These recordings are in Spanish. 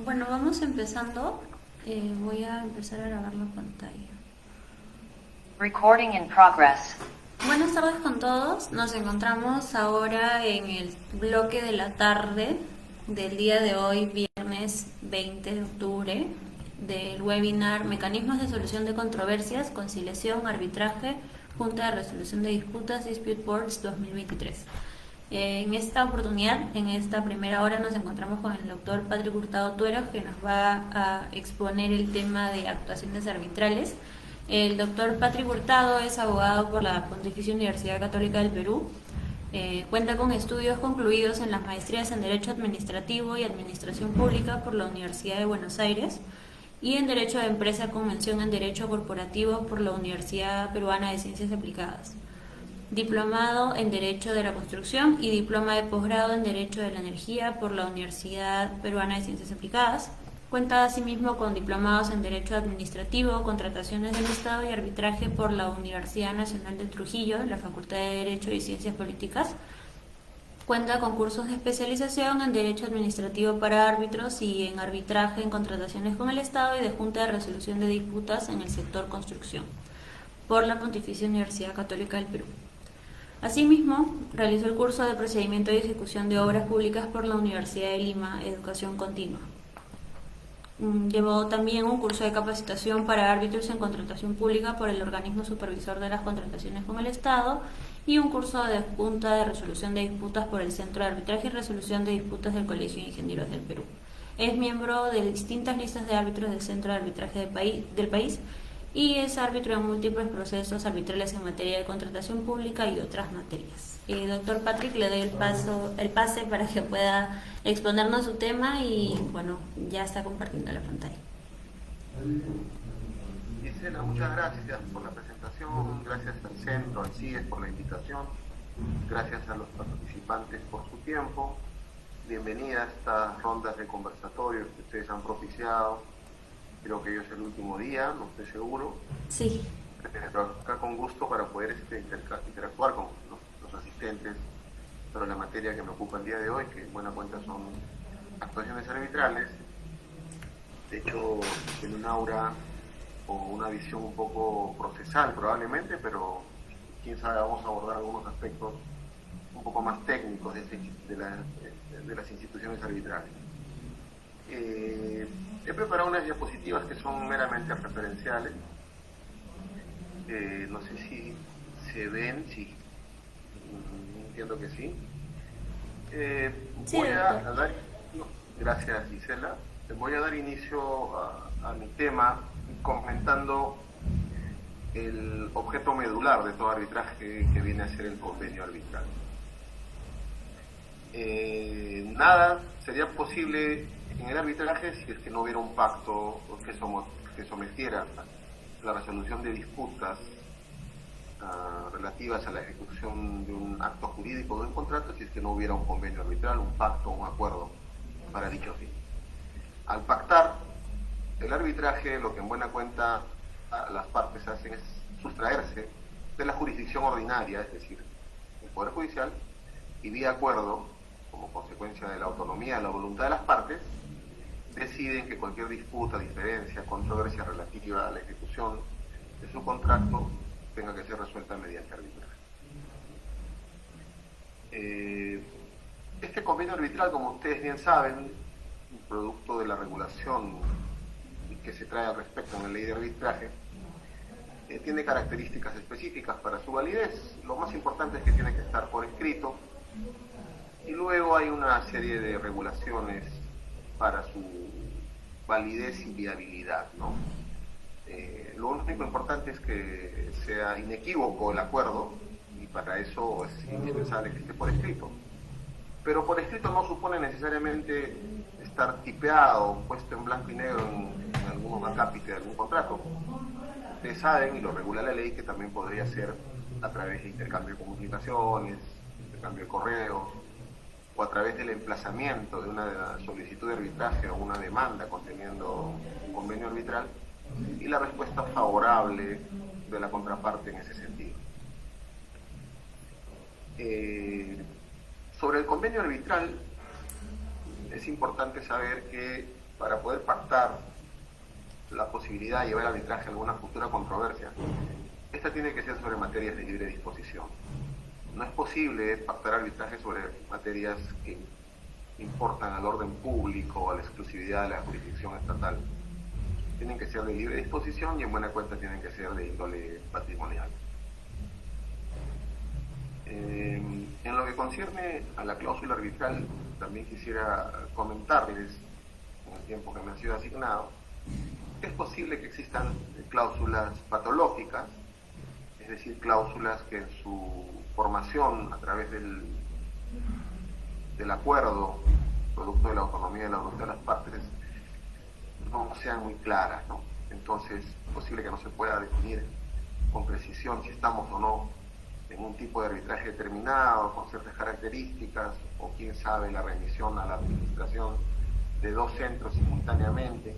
Bueno, vamos empezando. Voy a empezar a grabar la pantalla. Recording in progress. Buenas tardes con todos. Nos encontramos ahora en el bloque de la tarde del día de hoy, viernes 20 de octubre, del webinar Mecanismos de Solución de Controversias, Conciliación, Arbitraje, Junta de Resolución de Disputas, Dispute Boards 2023. En esta oportunidad, en esta primera hora, nos encontramos con el doctor Patrick Hurtado Tuero, que nos va a exponer el tema de actuaciones arbitrales. El doctor Patrick Hurtado es abogado por la Pontificia Universidad Católica del Perú. Cuenta con estudios concluidos en las maestrías en Derecho Administrativo y Administración Pública por la Universidad de Buenos Aires y en Derecho de Empresa con mención en Derecho Corporativo por la Universidad Peruana de Ciencias Aplicadas. Diplomado en Derecho de la Construcción y diploma de posgrado en Derecho de la Energía por la Universidad Peruana de Ciencias Aplicadas. Cuenta asimismo con diplomados en Derecho Administrativo, Contrataciones del Estado y Arbitraje por la Universidad Nacional de Trujillo, la Facultad de Derecho y Ciencias Políticas. Cuenta con cursos de especialización en Derecho Administrativo para árbitros y en Arbitraje en Contrataciones con el Estado y de Junta de Resolución de Disputas en el sector construcción por la Pontificia Universidad Católica del Perú. Asimismo, realizó el curso de Procedimiento y Ejecución de Obras Públicas por la Universidad de Lima, Educación Continua. Llevó también un curso de capacitación para árbitros en contratación pública por el organismo supervisor de las contrataciones con el Estado y un curso de Junta de Resolución de Disputas por el Centro de Arbitraje y Resolución de Disputas del Colegio de Ingenieros del Perú. Es miembro de distintas listas de árbitros del Centro de Arbitraje del país y es árbitro en múltiples procesos arbitrales en materia de contratación pública y otras materias. Doctor Patrick, le doy el pase para que pueda exponernos su tema y bueno, ya está compartiendo la pantalla. Gisela, muchas gracias por la presentación, gracias al centro, al CIES por la invitación, gracias a los participantes por su tiempo. Bienvenida a estas rondas de conversatorio que ustedes han propiciado. Creo que hoy es el último día, no estoy seguro. Sí. Pero acá con gusto para poder interactuar con los asistentes sobre la materia que me ocupa el día de hoy, que en buena cuenta son actuaciones arbitrales. De hecho, en un aura o una visión un poco procesal probablemente, pero quién sabe, vamos a abordar algunos aspectos un poco más técnicos de las instituciones arbitrales. He preparado unas diapositivas que son meramente referenciales. No sé si se ven, sí. Entiendo que sí. Sí, Voy a dar, gracias Gisela. Voy a dar inicio a mi tema comentando el objeto medular de todo arbitraje que viene a ser el convenio arbitral. Nada sería posible en el arbitraje si es que no hubiera un pacto que sometiera la resolución de disputas relativas a la ejecución de un acto jurídico de un contrato, si es que no hubiera un convenio arbitral, un pacto, un acuerdo para dicho fin. Al pactar el arbitraje, lo que en buena cuenta las partes hacen es sustraerse de la jurisdicción ordinaria, es decir, el Poder Judicial, y vía acuerdo, como consecuencia de la autonomía de la voluntad de las partes, deciden que cualquier disputa, diferencia, controversia relativa a la ejecución de su contrato tenga que ser resuelta mediante arbitraje. Este convenio arbitral, como ustedes bien saben, producto de la regulación que se trae al respecto en la ley de arbitraje, tiene características específicas para su validez. Lo más importante es que tiene que estar por escrito y luego hay una serie de regulaciones para su validez y viabilidad, ¿no? Lo único importante es que sea inequívoco el acuerdo y para eso es indispensable que esté por escrito. Pero por escrito no supone necesariamente estar tipeado, puesto en blanco y negro en algún acápite de algún contrato. Ustedes saben, y lo regula la ley, que también podría ser a través de intercambio de comunicaciones, intercambio de correos, o a través del emplazamiento de una solicitud de arbitraje o una demanda conteniendo un convenio arbitral y la respuesta favorable de la contraparte en ese sentido. Sobre el convenio arbitral, es importante saber que para poder pactar la posibilidad de llevar al arbitraje alguna futura controversia, esta tiene que ser sobre materias de libre disposición. No es posible pactar arbitraje sobre materias que importan al orden público o a la exclusividad de la jurisdicción estatal. Tienen que ser de libre disposición y en buena cuenta tienen que ser de índole patrimonial. En lo que concierne a la cláusula arbitral, también quisiera comentarles, en el tiempo que me ha sido asignado, que es posible que existan cláusulas patológicas, es decir, cláusulas que en su formación a través del acuerdo, producto de la autonomía y de la voluntad de las partes, no sean muy claras, ¿no? Entonces es posible que no se pueda definir con precisión si estamos o no en un tipo de arbitraje determinado, con ciertas características, o quién sabe, la remisión a la administración de dos centros simultáneamente.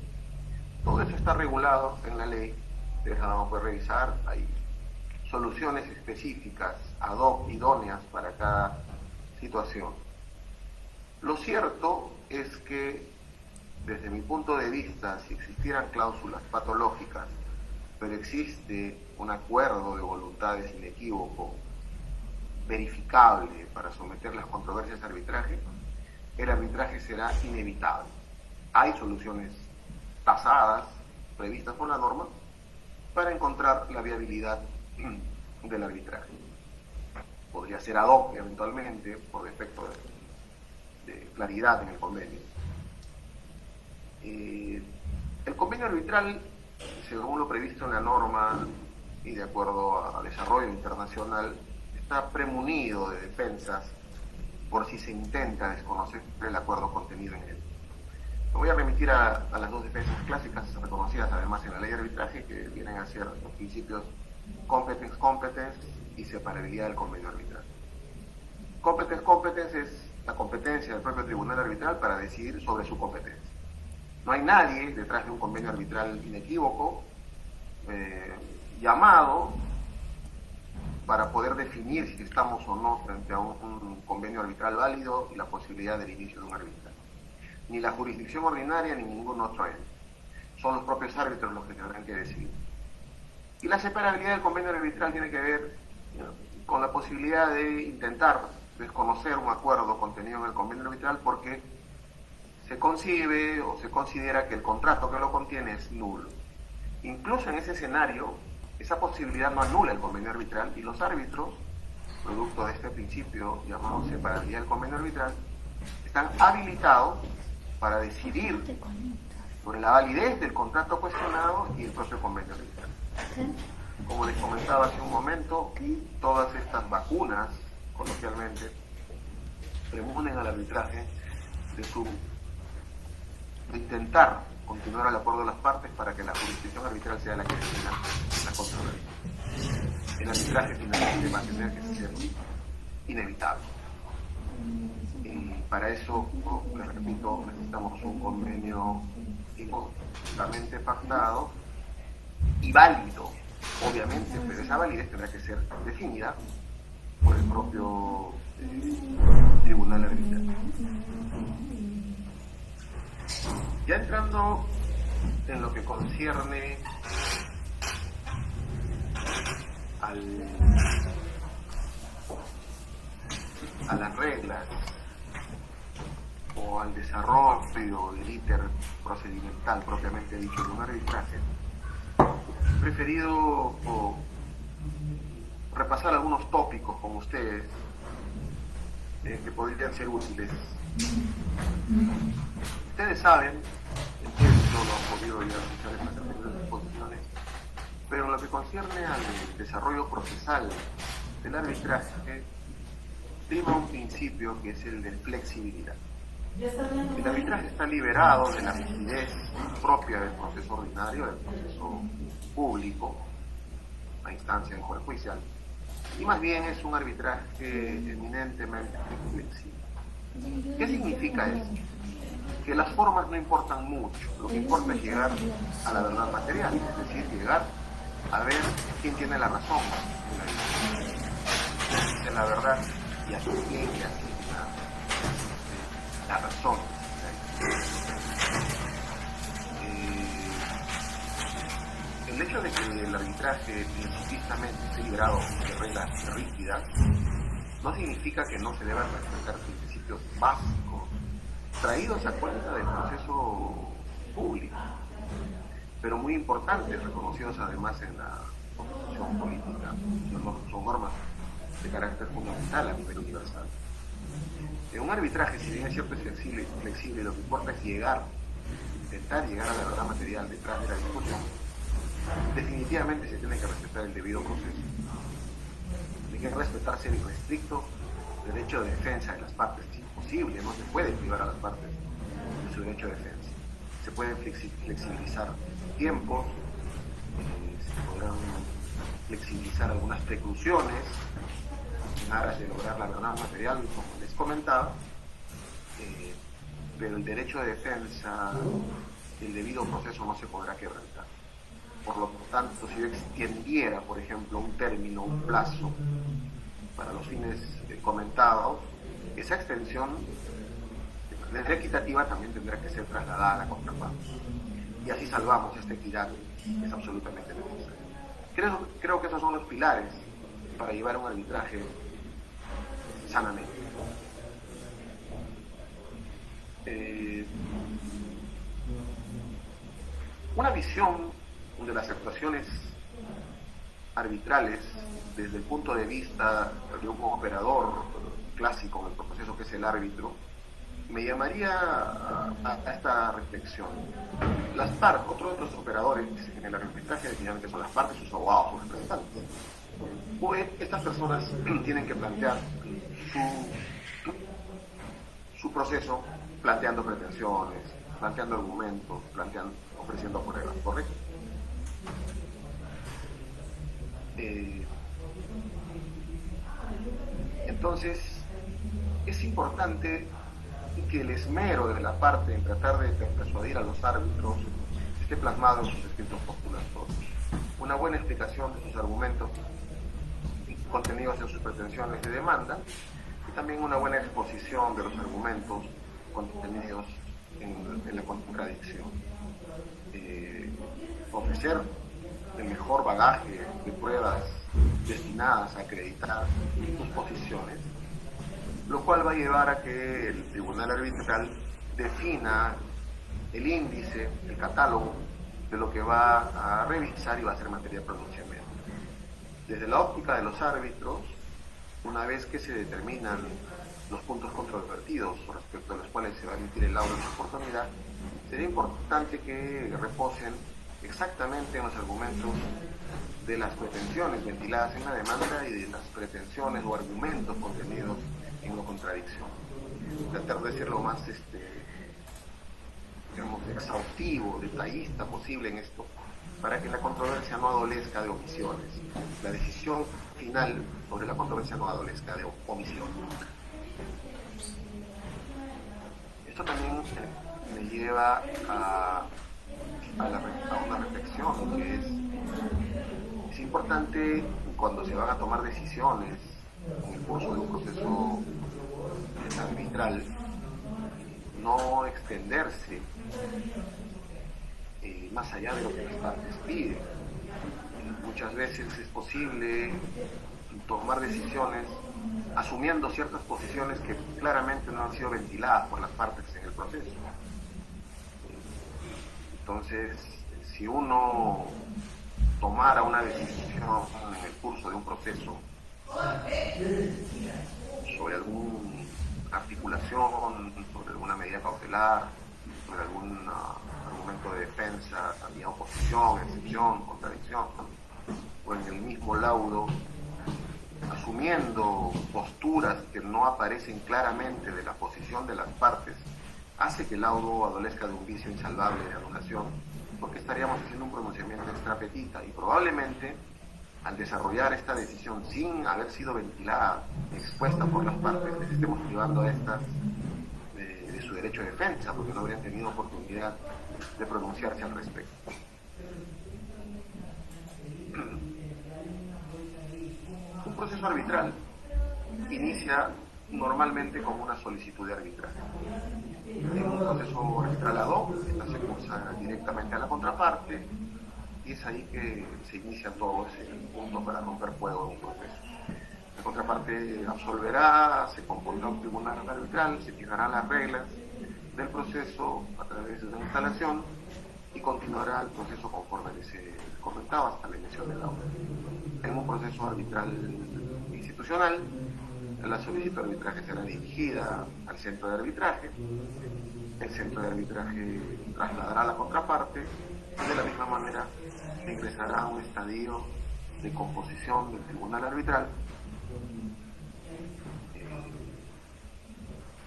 Todo eso está regulado en la ley, ustedes la van a poder revisar, hay soluciones específicas, ad hoc, idóneas para cada situación. Lo cierto es que, desde mi punto de vista, si existieran cláusulas patológicas, pero existe un acuerdo de voluntades inequívoco, verificable para someter las controversias a arbitraje, el arbitraje será inevitable. Hay soluciones tasadas, previstas por la norma, para encontrar la viabilidad del arbitraje. Podría ser ad hoc eventualmente, por defecto de claridad en el convenio. El convenio arbitral, según lo previsto en la norma y de acuerdo a desarrollo internacional, está premunido de defensas por si se intenta desconocer el acuerdo contenido en él. Me voy a remitir a las dos defensas clásicas reconocidas además en la ley de arbitraje, que vienen a ser los principios competence y separabilidad del convenio arbitral. Competence es la competencia del propio tribunal arbitral para decidir sobre su competencia. No hay nadie detrás de un convenio arbitral inequívoco llamado para poder definir si estamos o no frente a un convenio arbitral válido y la posibilidad del inicio de un arbitraje. Ni la jurisdicción ordinaria ni ningún otro ente. Son los propios árbitros los que tendrán que decidir. Y la separabilidad del convenio arbitral tiene que ver con la posibilidad de intentar desconocer un acuerdo contenido en el convenio arbitral porque se concibe o se considera que el contrato que lo contiene es nulo. Incluso en ese escenario, esa posibilidad no anula el convenio arbitral y los árbitros, producto de este principio llamado separabilidad del convenio arbitral, están habilitados para decidir sobre la validez del contrato cuestionado y el propio convenio arbitral. Como les comentaba hace un momento, todas estas vacunas, coloquialmente, premunen al arbitraje de intentar continuar al acuerdo de las partes para que la jurisdicción arbitral sea la que defina la controversia. El arbitraje finalmente va a tener que ser inevitable. Y para eso, les repito, necesitamos un convenio totalmente pactado y válido, obviamente, pero esa validez tendrá que ser definida por el propio tribunal arbitral. Ya entrando en lo que concierne a las reglas o al desarrollo del íter procedimental propiamente dicho de un arbitraje, he preferido repasar algunos tópicos con ustedes que podrían ser útiles. Ustedes saben, entiendo, no han podido ya escuchar estas anteriores exposiciones, pero en lo que concierne al desarrollo procesal del arbitraje, prima un principio que es el de flexibilidad. El arbitraje está liberado de la rigidez propia del proceso ordinario, del proceso público, la instancia del Poder Judicial, y más bien es un arbitraje eminentemente flexible. ¿Qué significa eso? Que las formas no importan mucho, lo que importa es llegar a la verdad material, es decir, llegar a ver quién tiene la razón, la verdad y a quién le asigna la razón. El hecho de que el arbitraje principalmente esté librado de reglas rígidas no significa que no se deban respetar principios básicos traídos a cuenta del proceso público, pero muy importantes, reconocidos además en la Constitución política. Son normas de carácter fundamental a nivel universal. En un arbitraje, si bien es cierto, es flexible, lo que importa es intentar llegar a la verdad material detrás de la discusión. Definitivamente se tiene que respetar el debido proceso. Tiene que respetarse el restricto derecho de defensa de las partes. Es imposible, no se puede privar a las partes de su derecho de defensa. Se pueden flexibilizar tiempos, se podrán flexibilizar algunas preclusiones en aras de lograr la verdad material, como les comentaba, pero el derecho de defensa, el debido proceso no se podrá quebrantar. Por lo tanto, si extendiera, por ejemplo, un término, un plazo, para los fines comentados, esa extensión de manera equitativa también tendrá que ser trasladada a la contraparte. Y así salvamos esta equidad que es absolutamente necesaria. Creo que esos son los pilares para llevar un arbitraje sanamente. Una visión de las actuaciones arbitrales desde el punto de vista de un operador clásico en el proceso que es el árbitro, me llamaría a esta reflexión. Las partes, otros de los operadores en el arbitraje definitivamente son las partes, sus abogados, sus representantes. Pues estas personas tienen que plantear su proceso planteando pretensiones, planteando argumentos, ofreciendo pruebas, ¿correcto? Entonces, es importante que el esmero de la parte en tratar de persuadir a los árbitros esté plasmado en sus escritos postulatorios. Una buena explicación de sus argumentos contenidos en sus pretensiones de demanda y también una buena exposición de los argumentos contenidos en la contradicción. Ofrecer el mejor bagaje de pruebas destinadas a acreditar sus posiciones, lo cual va a llevar a que el tribunal arbitral defina el índice, el catálogo de lo que va a revisar y va a ser materia de pronunciamiento. Desde la óptica de los árbitros, una vez que se determinan los puntos controvertidos respecto a los cuales se va a emitir el laudo de oportunidad, sería importante que reposen exactamente en los argumentos de las pretensiones ventiladas en la demanda y de las pretensiones o argumentos contenidos en la contradicción. Tratar de ser lo más exhaustivo, detallista posible en esto, para que la controversia no adolezca de omisiones. La decisión final sobre la controversia no adolezca de omisiones. Esto también me lleva a una reflexión, que es importante cuando se van a tomar decisiones en el curso de un proceso arbitral no extenderse más allá de lo que las partes piden. Muchas veces es posible tomar decisiones asumiendo ciertas posiciones que claramente no han sido ventiladas por las partes en el proceso. Entonces, si uno tomara una decisión en el curso de un proceso sobre alguna articulación, sobre alguna medida cautelar, sobre algún argumento de defensa, también oposición, excepción, contradicción, o en el mismo laudo, asumiendo posturas que no aparecen claramente de la posición de las partes, hace que el laudo adolezca de un vicio insalvable de anulación, porque estaríamos haciendo un pronunciamiento extrapetita y probablemente al desarrollar esta decisión sin haber sido ventilada, expuesta por las partes, les estemos privando a estas de su derecho de defensa, porque no habrían tenido oportunidad de pronunciarse al respecto. Un proceso arbitral inicia normalmente como una solicitud de arbitraje. En un proceso arbitral ad hoc, esta se cursa directamente a la contraparte, y es ahí que se inicia todo ese punto para romper fuego de un proceso. La contraparte absolverá, se compondrá un tribunal arbitral, se fijarán las reglas del proceso a través de una instalación y continuará el proceso conforme se comentaba hasta la emisión del laudo. En un proceso arbitral institucional, la solicitud de arbitraje será dirigida al centro de arbitraje, el centro de arbitraje trasladará la contraparte y de la misma manera se ingresará a un estadio de composición del tribunal arbitral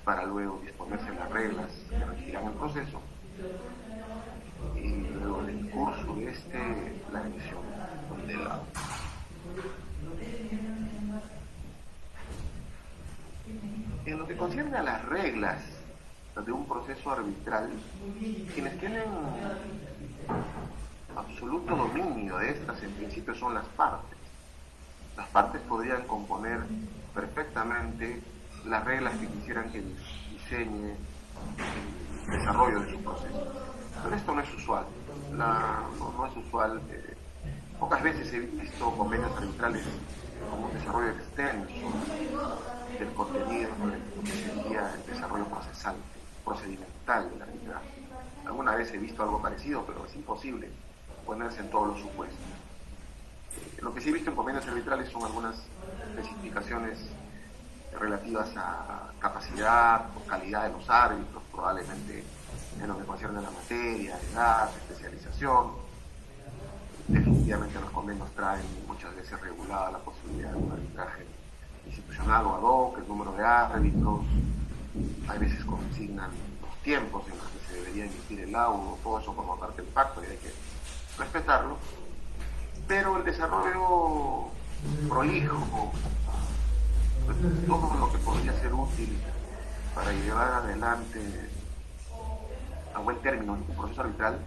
para luego disponerse las reglas que regirán el proceso y luego en el curso de la emisión del laudo. En lo que concierne a las reglas de un proceso arbitral, quienes tienen absoluto dominio de estas en principio son las partes. Las partes podrían componer perfectamente las reglas que quisieran que diseñe el desarrollo de su proceso. Pero esto no es usual. No es usual. Pocas veces he visto convenios arbitrales como un desarrollo extenso del contenido de lo que sería el desarrollo procedimental del arbitraje. Alguna vez he visto algo parecido, pero es imposible ponerse en todos los supuestos. Lo que sí he visto en convenios arbitrales son algunas especificaciones relativas a capacidad o calidad de los árbitros, probablemente en lo que concierne a la materia, edad, especialización. Definitivamente los convenios traen muchas veces regulada la posibilidad de un arbitraje institucional o ad hoc, el número de árbitros, hay veces consignan los tiempos en los que se debería emitir el laudo, todo eso forma parte del pacto y hay que respetarlo, pero el desarrollo prolijo, todo lo que podría ser útil para llevar adelante a buen término un proceso arbitral,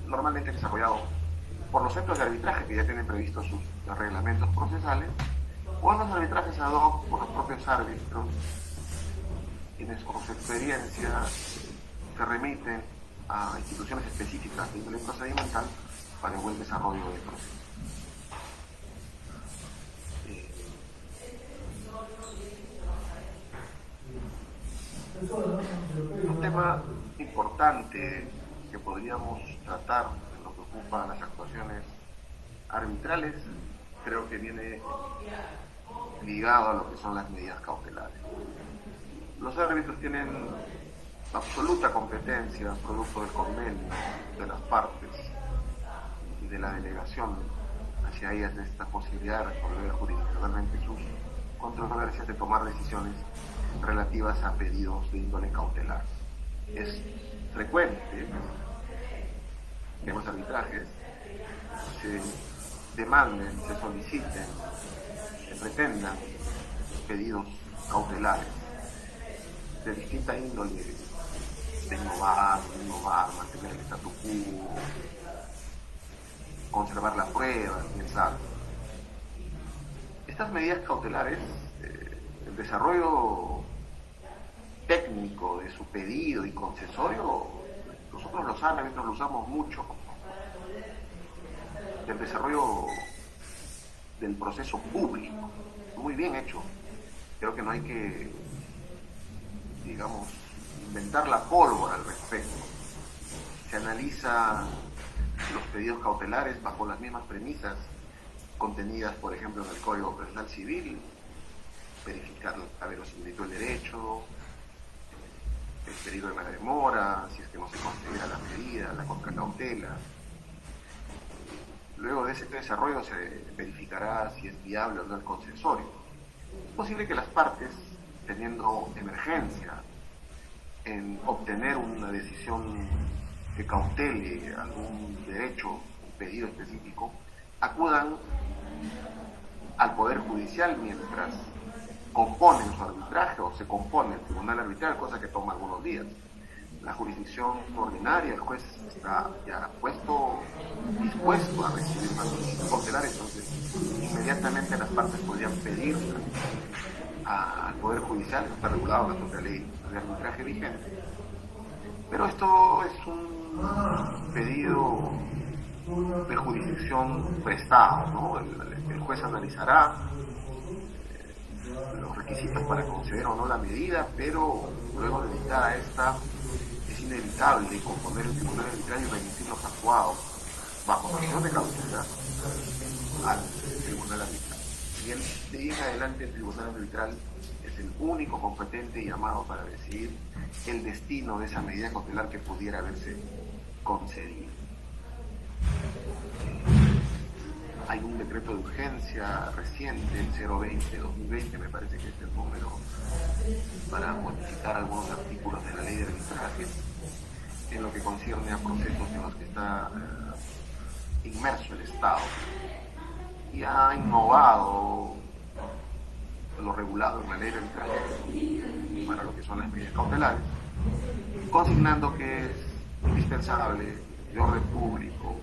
normalmente desarrollado por los centros de arbitraje que ya tienen previstos sus reglamentos procesales, o en los arbitrajes ad hoc por los propios árbitros, quienes con su experiencia se remiten a instituciones específicas de índole procedimental para el buen desarrollo del proceso. Un tema importante que podríamos tratar en lo que ocupa las actuaciones arbitrales, creo que viene ligado a lo que son las medidas cautelares. Los árbitros tienen absoluta competencia, producto del convenio de las partes y de la delegación hacia ellas de esta posibilidad de resolver jurisdiccionalmente sus controversias, de tomar decisiones relativas a pedidos de índole cautelar. Es frecuente que en los arbitrajes se demanden, se soliciten, se pretendan pedidos cautelares de distinta índole, de innovar, mantener el statu quo, conservar la prueba, pensar. Estas medidas cautelares, el desarrollo técnico de su pedido y concesorio, nosotros los árbitros lo usamos mucho. El desarrollo del proceso público, muy bien hecho. Creo que no hay que, digamos, inventar la pólvora al respecto. Se analiza los pedidos cautelares bajo las mismas premisas contenidas, por ejemplo, en el Código Procesal Civil, verificar la verosimilitud del derecho, el peligro de la demora, si es que no se considera la medida, la contracautela. Luego de ese desarrollo se verificará si es viable o no el concesorio. Es posible que las partes, teniendo emergencia en obtener una decisión que cautele algún derecho, un pedido específico, acudan al Poder Judicial mientras componen su arbitraje o se compone el tribunal arbitral, cosa que toma algunos días. La jurisdicción ordinaria, el juez está ya dispuesto a recibir una solicitud cautelar, entonces inmediatamente las partes podrían pedir al Poder Judicial, que está regulado en la propia ley de arbitraje vigente. Pero esto es un pedido de jurisdicción prestado, ¿no? El juez analizará los requisitos para conceder o no la medida, pero luego de dictada esta, es inevitable componer el tribunal arbitral y remitir los actuados bajo sanción de cláusula al tribunal arbitral. Y de ahí en adelante el tribunal arbitral es el único competente llamado para decidir el destino de esa medida cautelar que pudiera haberse concedido. Hay un decreto de urgencia reciente, el 020-2020, me parece que es el número, para modificar algunos artículos de la ley de arbitraje en lo que concierne a procesos en los que está inmerso el Estado, y ha innovado lo regulado en la ley de arbitraje para lo que son las medidas cautelares, consignando que es indispensable, de orden público,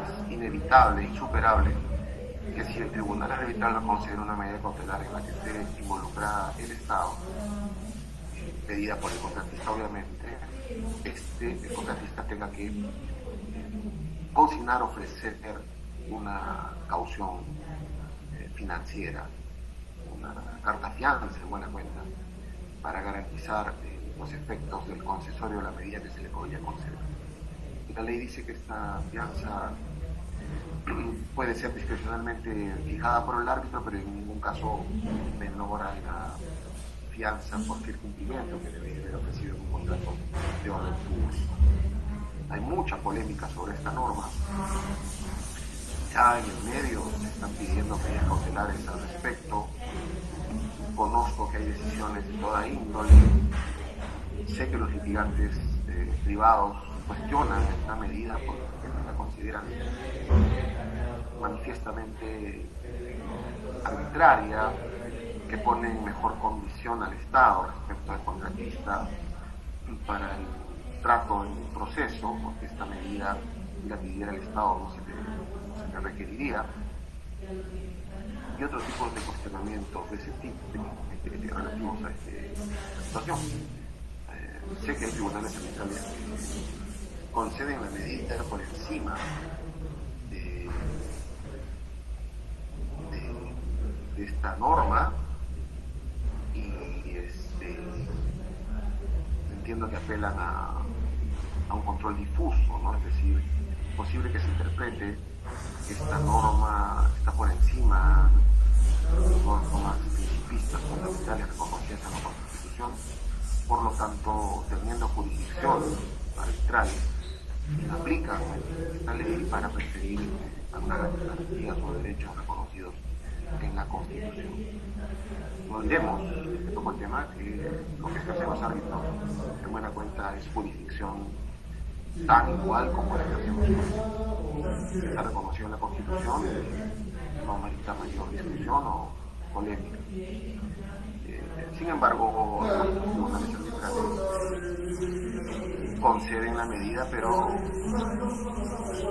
es inevitable, insuperable, que si el tribunal arbitral no considera una medida cautelar en la que esté involucrada el Estado, pedida por el contratista obviamente, el contratista tenga que consignar, ofrecer una caución financiera, una carta fianza en buena cuenta, para garantizar los efectos del concesorio de la medida que se le podría conceder. La ley dice que esta fianza puede ser discrecionalmente fijada por el árbitro, pero en ningún caso menor a la fianza por cumplimiento que debe haber ofrecido en un contrato de orden público. Hay mucha polémica sobre esta norma. Ya en el medio se están pidiendo medidas cautelares al respecto. Conozco que hay decisiones de toda índole. Sé que los litigantes privados cuestionan esta medida porque la consideran manifiestamente arbitraria, que pone en mejor condición al Estado respecto al contratista para el trato en el proceso, porque esta medida, si la pidiera el Estado, no se le requeriría, y otros tipos de cuestionamientos de ese tipo relativos a esta situación. Sé que hay tribunales arbitrales que conceden la medida por encima de esta norma, y entiendo que apelan a un control difuso, ¿no? Es decir, es posible que se interprete que esta norma está por encima de las normas principistas fundamentales reconocidas en la Constitución. Por lo tanto, teniendo jurisdicción arbitral, aplican esta ley para preferir algunas garantías o derechos reconocidos en la Constitución. No olvidemos, que toco el tema, que lo que ejercen los árbitros en buena cuenta es jurisdicción tan igual como la que ejercemos nosotros. Está reconocido en la Constitución, no merita mayor discusión o polémica. Sin embargo, los tribunales arbitrales conceden la medida, pero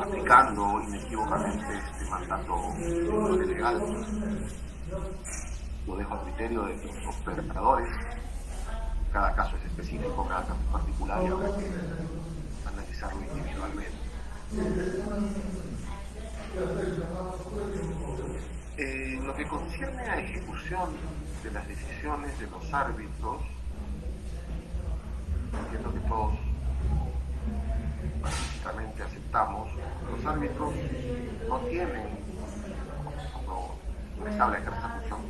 aplicando inequívocamente este mandato legal. Lo dejo a criterio de los operadores. Cada caso es específico, cada caso es particular, y habrá que analizarlo individualmente. Lo que concierne a ejecución de las decisiones de los árbitros, entiendo que todos básicamente aceptamos, los árbitros no tienen, cuando les habla de ejercer esa función,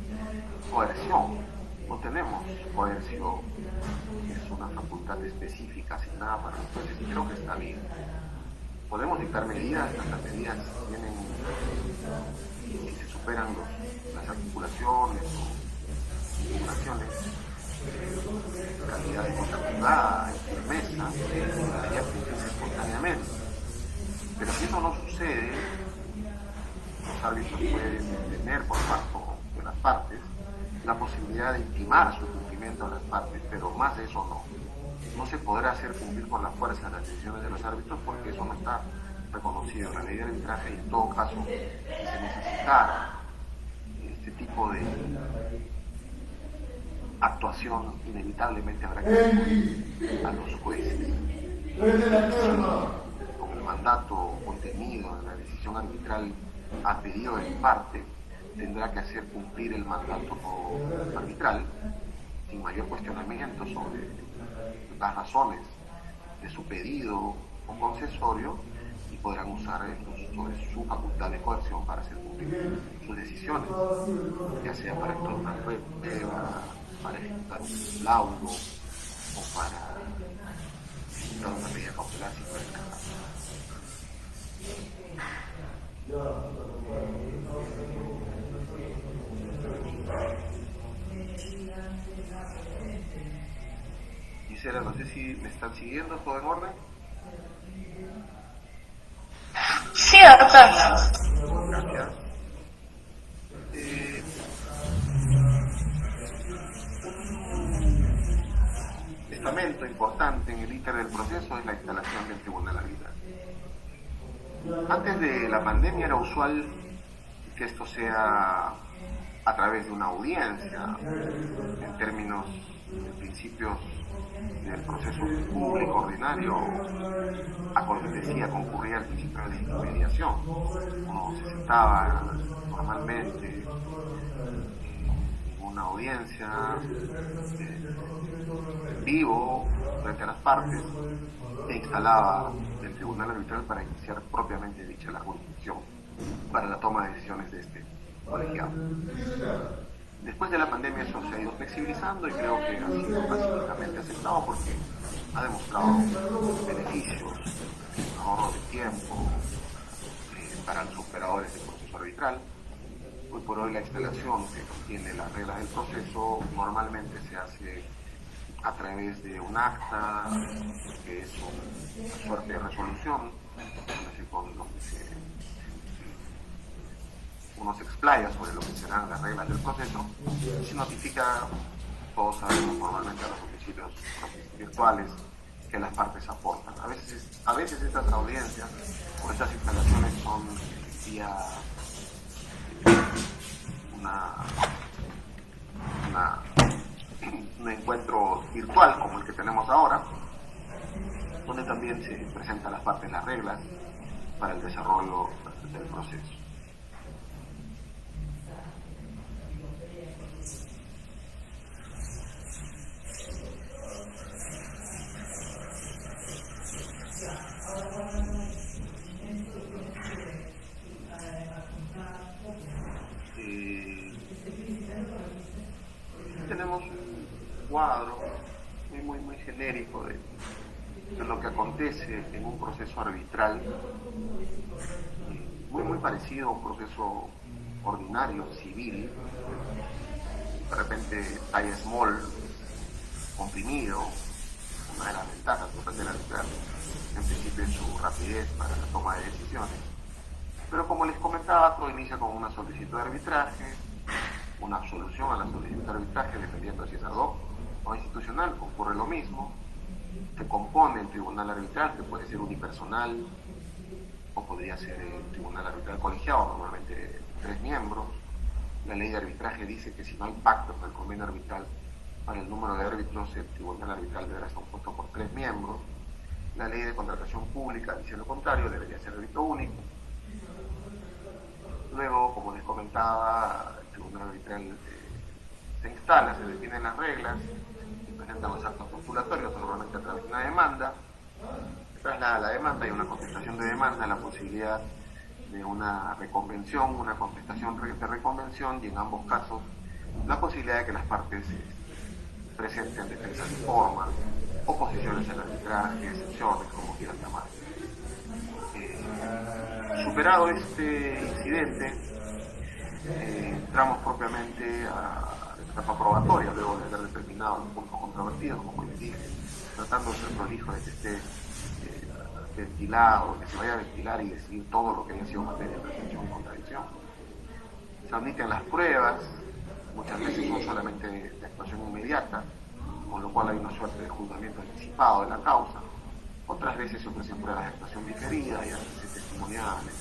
coerción. No tenemos coerción, es una facultad específica asignada para los jueces, y creo que está bien. Podemos dictar medidas, las medidas tienen, si se superan las articulaciones o impugnaciones, calidad de cosa privada, firmeza, debería cumplirse espontáneamente. Pero si eso no sucede, los árbitros pueden tener por parte de las partes la posibilidad de intimar su cumplimiento a las partes, pero más de eso no. No se podrá hacer cumplir con la fuerza las decisiones de los árbitros, porque eso no está reconocido en la ley de arbitraje, y en todo caso, si se necesitara este tipo de actuación, inevitablemente habrá que recurrir a los jueces, con el mandato contenido en la decisión arbitral a pedido de parte tendrá que hacer cumplir el mandato arbitral sin mayor cuestionamiento sobre las razones de su pedido o concesorio, y podrán usar sobre su facultad de coerción para hacer cumplir sus decisiones, ya sea para ejecutar una prueba, para ejecutar un laudo o para ejecutar una medida cautelar si fuera el caso. Gisela, no sé si me están siguiendo, ¿todo en orden? Sí, doctor. Gracias. Un estamento importante en el ínter del proceso es la instalación del tribunal arbitral. Antes de la pandemia era usual que esto sea a través de una audiencia, en términos de principios del proceso público ordinario, concurría al principio de intermediación. Uno se sentaba normalmente en una audiencia en vivo frente a las partes e instalaba el tribunal arbitral para iniciar propiamente dicha la jurisdicción para la toma de decisiones de este colegiado. Después de la pandemia eso se ha ido flexibilizando y creo que ha sido pacíficamente aceptado porque ha demostrado beneficios, ahorro de tiempo para los operadores del proceso arbitral. Hoy por hoy la instalación que contiene las reglas del proceso normalmente se hace a través de un acta que es una suerte de resolución donde uno se explaya sobre lo que serán las reglas del proceso y se notifica, todos sabemos normalmente a los domicilios virtuales que las partes aportan. A veces estas audiencias o estas instalaciones son vía un encuentro virtual como el que tenemos ahora, donde también se presentan a las partes las reglas para el desarrollo del proceso. Tenemos un cuadro muy genérico de lo que acontece en un proceso arbitral, muy parecido a un proceso ordinario, civil, de repente talla small, comprimido. Una de las ventajas del arbitral en principio es su rapidez para la toma de decisiones, pero como les comentaba, todo inicia con una solicitud de arbitraje, una absolución a la solicitud de arbitraje, dependiendo si es ad hoc o institucional, ocurre lo mismo. Se compone el tribunal arbitral, que puede ser unipersonal o podría ser el tribunal arbitral colegiado, normalmente 3 miembros. La ley de arbitraje dice que si no hay pacto con el convenio arbitral para el número de árbitros, el tribunal arbitral deberá estar compuesto por 3 miembros. La ley de contratación pública dice lo contrario, debería ser árbitro único. Luego, como les comentaba, el tribunal arbitral se instala, se definen las reglas, se presentan los actos postulatorios, normalmente a través de una demanda. Se traslada la demanda, hay una contestación de demanda, la posibilidad de una reconvención, una contestación de reconvención, y en ambos casos la posibilidad de que las partes presenten defensas de forma, oposiciones al arbitraje, excepciones, como quieran llamar. Superado este incidente, entramos propiamente a la etapa probatoria, luego de haber determinado los puntos controvertidos, como les dije, tratando de ser prolijo de que esté ventilado, que se vaya a ventilar y decidir todo lo que haya sido materia de pretensión y contradicción. Se admiten las pruebas, muchas veces son solamente de actuación inmediata, con lo cual hay una suerte de juzgamiento anticipado de la causa. Otras veces se ofrecen pruebas de actuación diferida, y análisis testimoniales,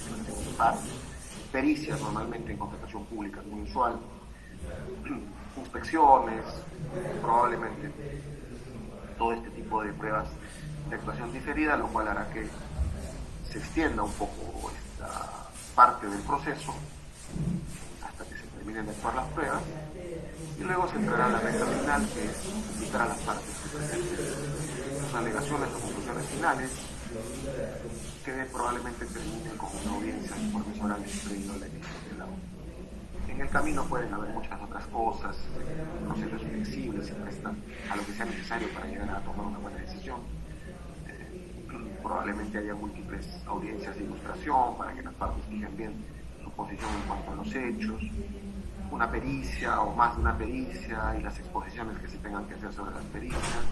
pericias, normalmente en contratación pública, es muy usual, inspecciones, probablemente todo este tipo de pruebas de actuación diferida, lo cual hará que se extienda un poco esta parte del proceso hasta que se terminen de actuar las pruebas, y luego se entrará a la recta final, que es invitar a las partes que presenten sus alegaciones o conclusiones finales, que probablemente terminen con una audiencia de informes orales previo a la emisión del laudo. En el camino pueden haber muchas otras cosas, procesos flexibles se prestan a lo que sea necesario para llegar a tomar una buena decisión. Probablemente haya múltiples audiencias de ilustración para que las partes fijen bien su posición en cuanto a los hechos, una pericia o más de una pericia y las exposiciones que se tengan que hacer sobre las pericias,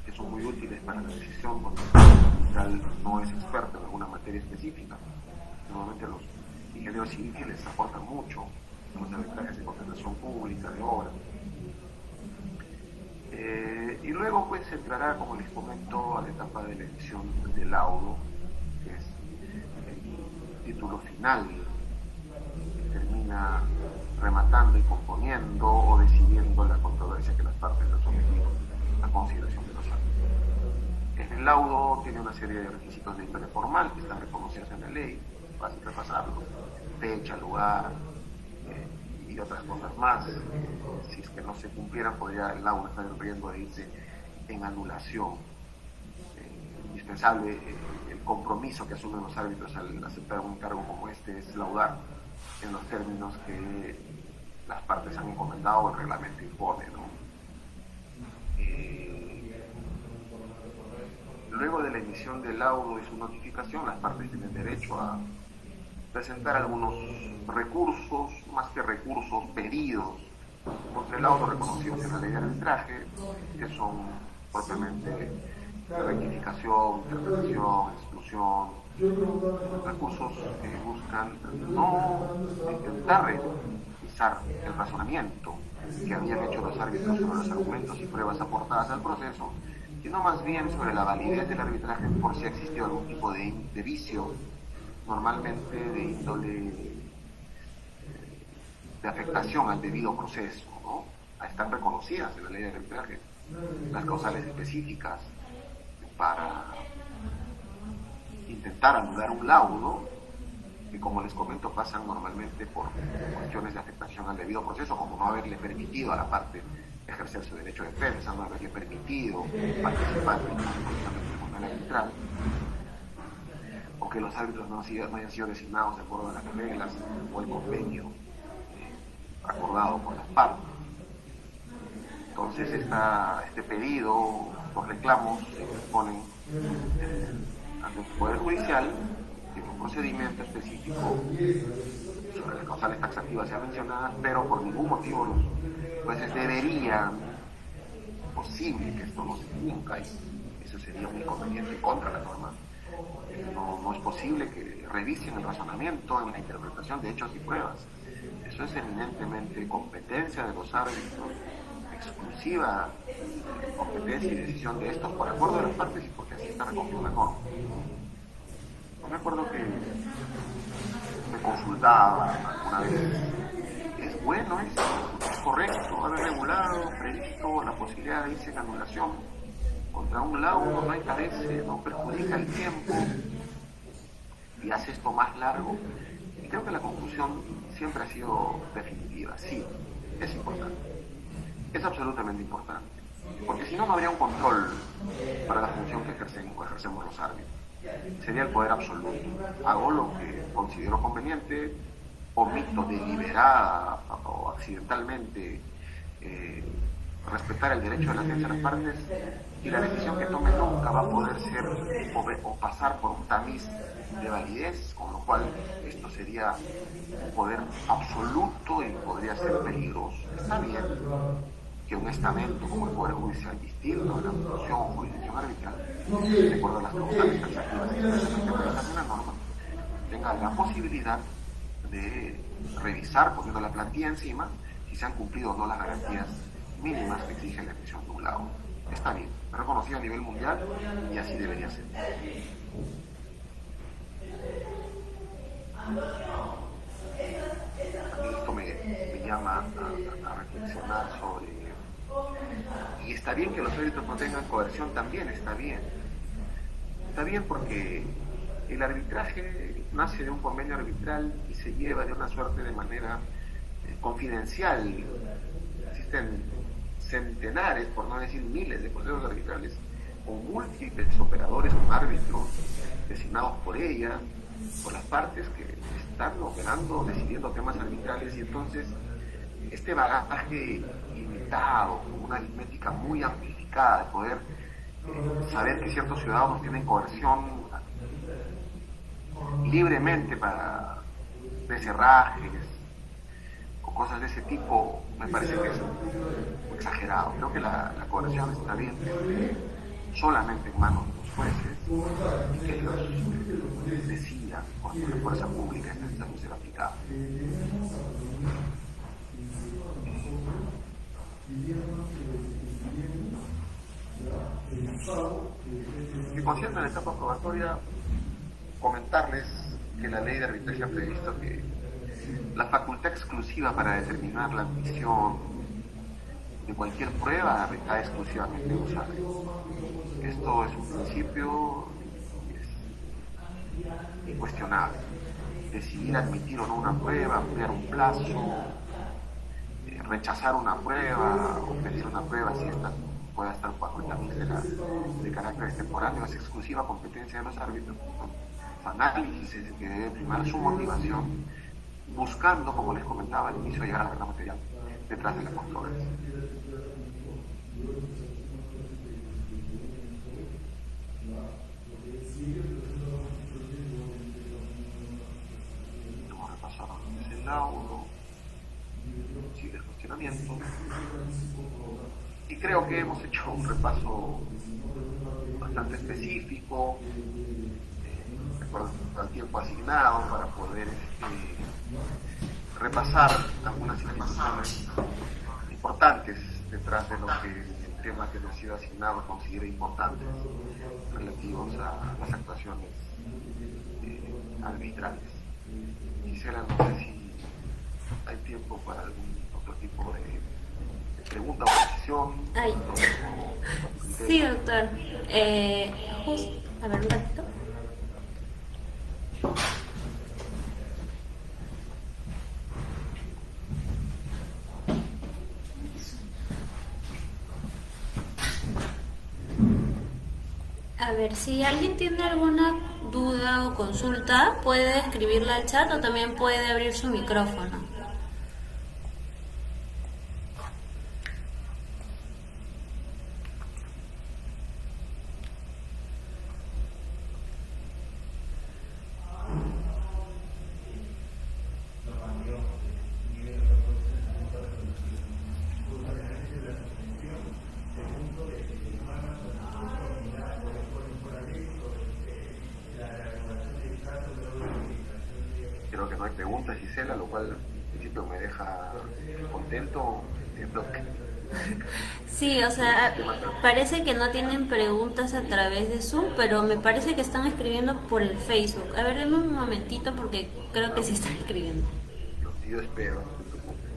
que son muy útiles para la decisión porque el fiscal no es experto en alguna materia específica. Normalmente los ingenieros civiles aportan mucho en los arbitrajes de contratación pública, de obra. Y luego pues se entrará, como les comento, a la etapa de la edición del laudo, que es el título final, que termina rematando y componiendo o decidiendo la controversia que las partes han sometido a consideración de los árbitros. En el laudo tiene una serie de requisitos de índole formal que están reconocidos en la ley, fácil repasarlo, fecha, lugar, y otras cosas más. Si es que no se cumplieran, podría el laudo estar en riesgo de irse en anulación. Indispensable el compromiso que asumen los árbitros al aceptar un encargo como este es laudar en los términos que las partes han encomendado o el reglamento impone, ¿no? Luego de la emisión del laudo y su notificación, las partes tienen derecho a presentar algunos recursos, más que recursos, pedidos contra el laudo reconocidos en la ley de arbitraje, que son propiamente rectificación, interpretación, exclusión, recursos que buscan no intentar revisar el razonamiento que habían hecho los árbitros sobre los argumentos y pruebas aportadas al proceso, sino más bien sobre la validez del arbitraje por si ha existido algún tipo de vicio, normalmente de índole de afectación al debido proceso, ¿no? Están reconocidas en la ley de arbitraje las causales específicas para intentar anular un laudo, que como les comento pasan normalmente por cuestiones de afectación al debido proceso, como no haberle permitido a la parte ejercer su derecho de defensa, no haberle permitido participar en el tribunal arbitral, o que los árbitros no hayan sido designados de acuerdo a las reglas o el convenio acordado por las partes. Entonces este pedido, los reclamos se ponen ante el Poder Judicial, tiene un procedimiento específico sobre las causales taxativas ya mencionadas, pero por ningún motivo los jueces deberían, posible que esto no se cumpla, y eso sería un inconveniente contra la norma. No es posible que revisen el razonamiento en la interpretación de hechos y pruebas. Eso es eminentemente competencia de los árbitros, exclusiva competencia y decisión de estos por acuerdo de las partes y porque así está recogido la norma. Yo me acuerdo que me consultaba alguna vez, ¿es bueno eso? ¿Es correcto haber regulado, previsto la posibilidad de irse en anulación contra un laudo? No encarece, no perjudica el tiempo y hace esto más largo. Y creo que la conclusión siempre ha sido definitiva. Sí, es importante. Es absolutamente importante. Porque si no, no habría un control para la función que ejercemos los árbitros. Sería el poder absoluto. Hago lo que considero conveniente, omito deliberada o accidentalmente respetar el derecho de la defensa de las partes, y la decisión que tome nunca va a poder ser o pasar por un tamiz de validez, con lo cual esto sería un poder absoluto y podría ser peligroso. Está bien que un estamento como el Poder Judicial distinto de la función o jurisdicción arbitral, de acuerdo a las causales taxativas expresamente previstas en la norma, tenga la posibilidad de revisar, poniendo la plantilla encima, si se han cumplido o no las garantías mínimas que exige la emisión de un laudo. Está bien, reconocido a nivel mundial y así debería ser. Esto me llama a reflexionar sobre, y está bien que los árbitros no tengan coerción, también está bien. Está bien porque El arbitraje nace de un convenio arbitral y se lleva de una suerte de manera confidencial. Existen centenares, por no decir miles, de procesos arbitrales con múltiples operadores, con árbitros designados por ella, por las partes que están operando, decidiendo temas arbitrales, y entonces este bagaje limitado, con una aritmética muy amplificada de poder saber que ciertos ciudadanos tienen coerción libremente para becerrajes o cosas de ese tipo, me parece que es exagerado. Creo que la coerción está bien solamente en manos de los jueces y que ellos decidan cuando la fuerza pública está necesitando ser aplicada. En concierne a la etapa probatoria, comentarles que la ley de arbitraje ha previsto que la facultad exclusiva para determinar la admisión de cualquier prueba recae exclusivamente en los árbitros. Esto es un principio incuestionable. Decidir admitir o no una prueba, ampliar un plazo, rechazar una prueba o pedir una prueba si esta pueda estar bajo el tamiz de carácter extemporáneo es exclusiva competencia de los árbitros. Su análisis es que debe primar su motivación, buscando, como les comentaba al inicio, llegar a la verdad material detrás de la controversia. Hemos repasado ese laudo, sigue el cuestionamiento, y creo que hemos hecho un repaso bastante específico, de acuerdo al tiempo asignado, para poder repasar algunas informaciones importantes detrás de lo que el tema que nos ha sido asignado considera importantes relativos a las actuaciones arbitrales. Gisela, no sé si hay tiempo para algún otro tipo de pregunta o precisión. Sí, doctor. A ver, un ratito. A ver, si alguien tiene alguna duda o consulta, puede escribirla al chat o también puede abrir su micrófono. Creo que no hay preguntas, Gisela, lo cual en principio me deja contento. Sí, o sea, parece que no tienen preguntas a través de Zoom, pero me parece que están escribiendo por el Facebook. A ver, denme un momentito porque creo que sí están escribiendo. Yo espero, no te preocupes.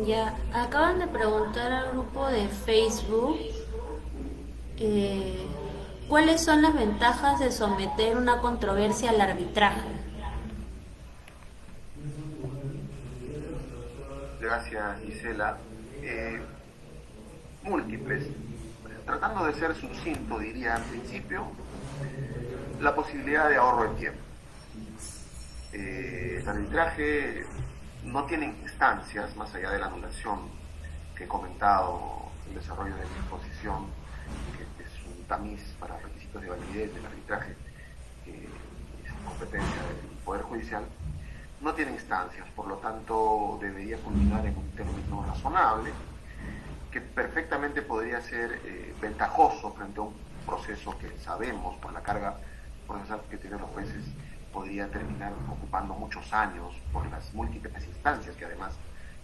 Ya, acaban de preguntar al grupo de Facebook ¿cuáles son las ventajas de someter una controversia al arbitraje? Gracias, Gisela. Múltiples. Tratando de ser sucinto, diría en principio, la posibilidad de ahorro de tiempo. El arbitraje no tiene instancias más allá de la anulación que he comentado en el desarrollo de mi exposición, que es un tamiz para requisitos de validez del arbitraje, que es competencia del Poder Judicial. No tiene instancias, por lo tanto debería culminar en un término razonable, que perfectamente podría ser ventajoso frente a un proceso que sabemos por la carga procesal que tienen los jueces podría terminar ocupando muchos años por las múltiples instancias que además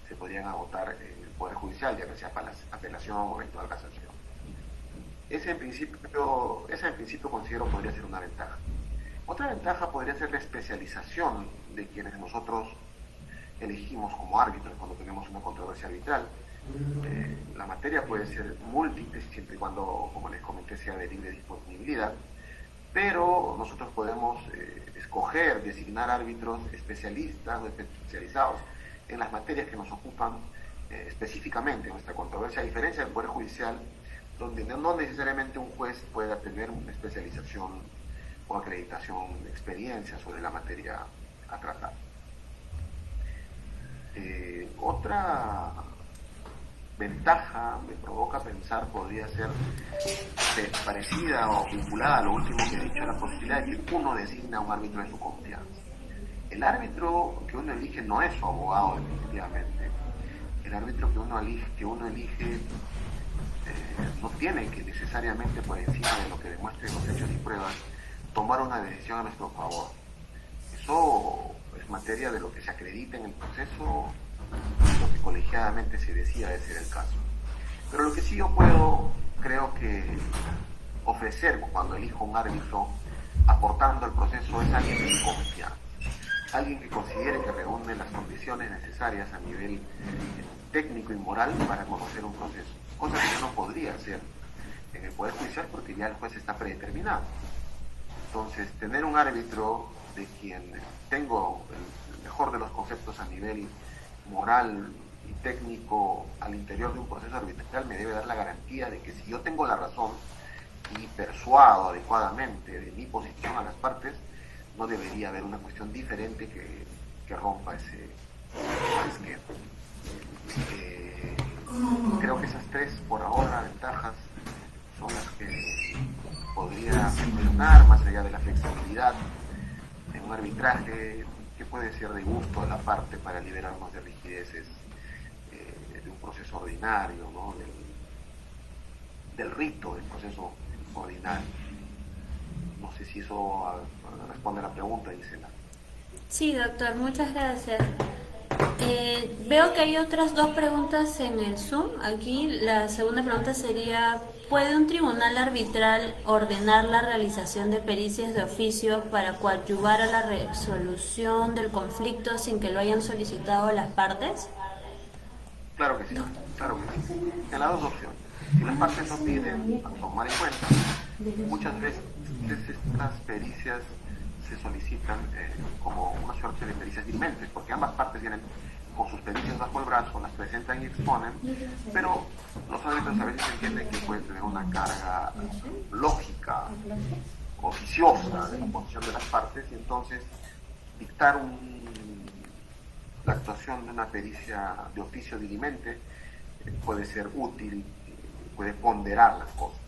se podrían agotar en el Poder Judicial, ya que sea para la apelación o eventual casación. esa en principio considero podría ser una ventaja. Otra ventaja podría ser la especialización de quienes nosotros elegimos como árbitros cuando tenemos una controversia arbitral. La materia puede ser múltiple siempre y cuando, como les comenté, sea de libre disponibilidad, pero nosotros podemos escoger, designar árbitros especialistas o especializados en las materias que nos ocupan específicamente en nuestra controversia, a diferencia del Poder Judicial, donde no necesariamente un juez pueda tener una especialización o acreditación de experiencia sobre la materia a tratar. Otra ventaja me provoca pensar podría ser parecida o vinculada a lo último que he dicho, la posibilidad de que uno designa un árbitro de su confianza. El árbitro que uno elige no es su abogado definitivamente. El árbitro que uno elige no tiene que necesariamente, por encima de lo que demuestren los hechos y pruebas, tomar una decisión a nuestro favor. Eso es materia de lo que se acredita en el proceso, lo que colegiadamente se decida de ser el caso. Pero lo que sí yo creo que ofrecer cuando elijo un árbitro aportando al proceso es alguien de confianza, alguien que considere que reúne las condiciones necesarias a nivel técnico y moral para conocer un proceso, cosa que yo no podría hacer en el Poder Judicial porque ya el juez está predeterminado. Entonces, tener un árbitro de quien tengo el mejor de los conceptos a nivel moral y técnico al interior de un proceso arbitral me debe dar la garantía de que si yo tengo la razón y persuado adecuadamente de mi posición a las partes, no debería haber una cuestión diferente que rompa ese esquema. Creo que esas tres, por ahora, ventajas son las que podría mencionar, más allá de la flexibilidad en un arbitraje que puede ser de gusto de la parte para liberarnos de rigideces de un proceso ordinario, ¿no? del rito del proceso ordinario. No sé si eso responde a la pregunta, Gisela. Sí, doctor, muchas gracias. Veo que hay otras dos preguntas en el Zoom. Aquí la segunda pregunta sería: ¿puede un tribunal arbitral ordenar la realización de pericias de oficio para coadyuvar a la resolución del conflicto sin que lo hayan solicitado las partes? Claro que sí, claro que sí. En las dos opciones. Si las partes no piden tomar en cuenta, muchas veces estas pericias se solicitan como una suerte de pericias dirimentes, porque ambas partes vienen con sus pericias bajo el brazo, las presentan y exponen, pero los árbitros a veces entienden que puede tener una carga lógica, oficiosa de la posición de las partes, y entonces dictar la actuación de una pericia de oficio dirimente puede ser útil, puede ponderar las cosas.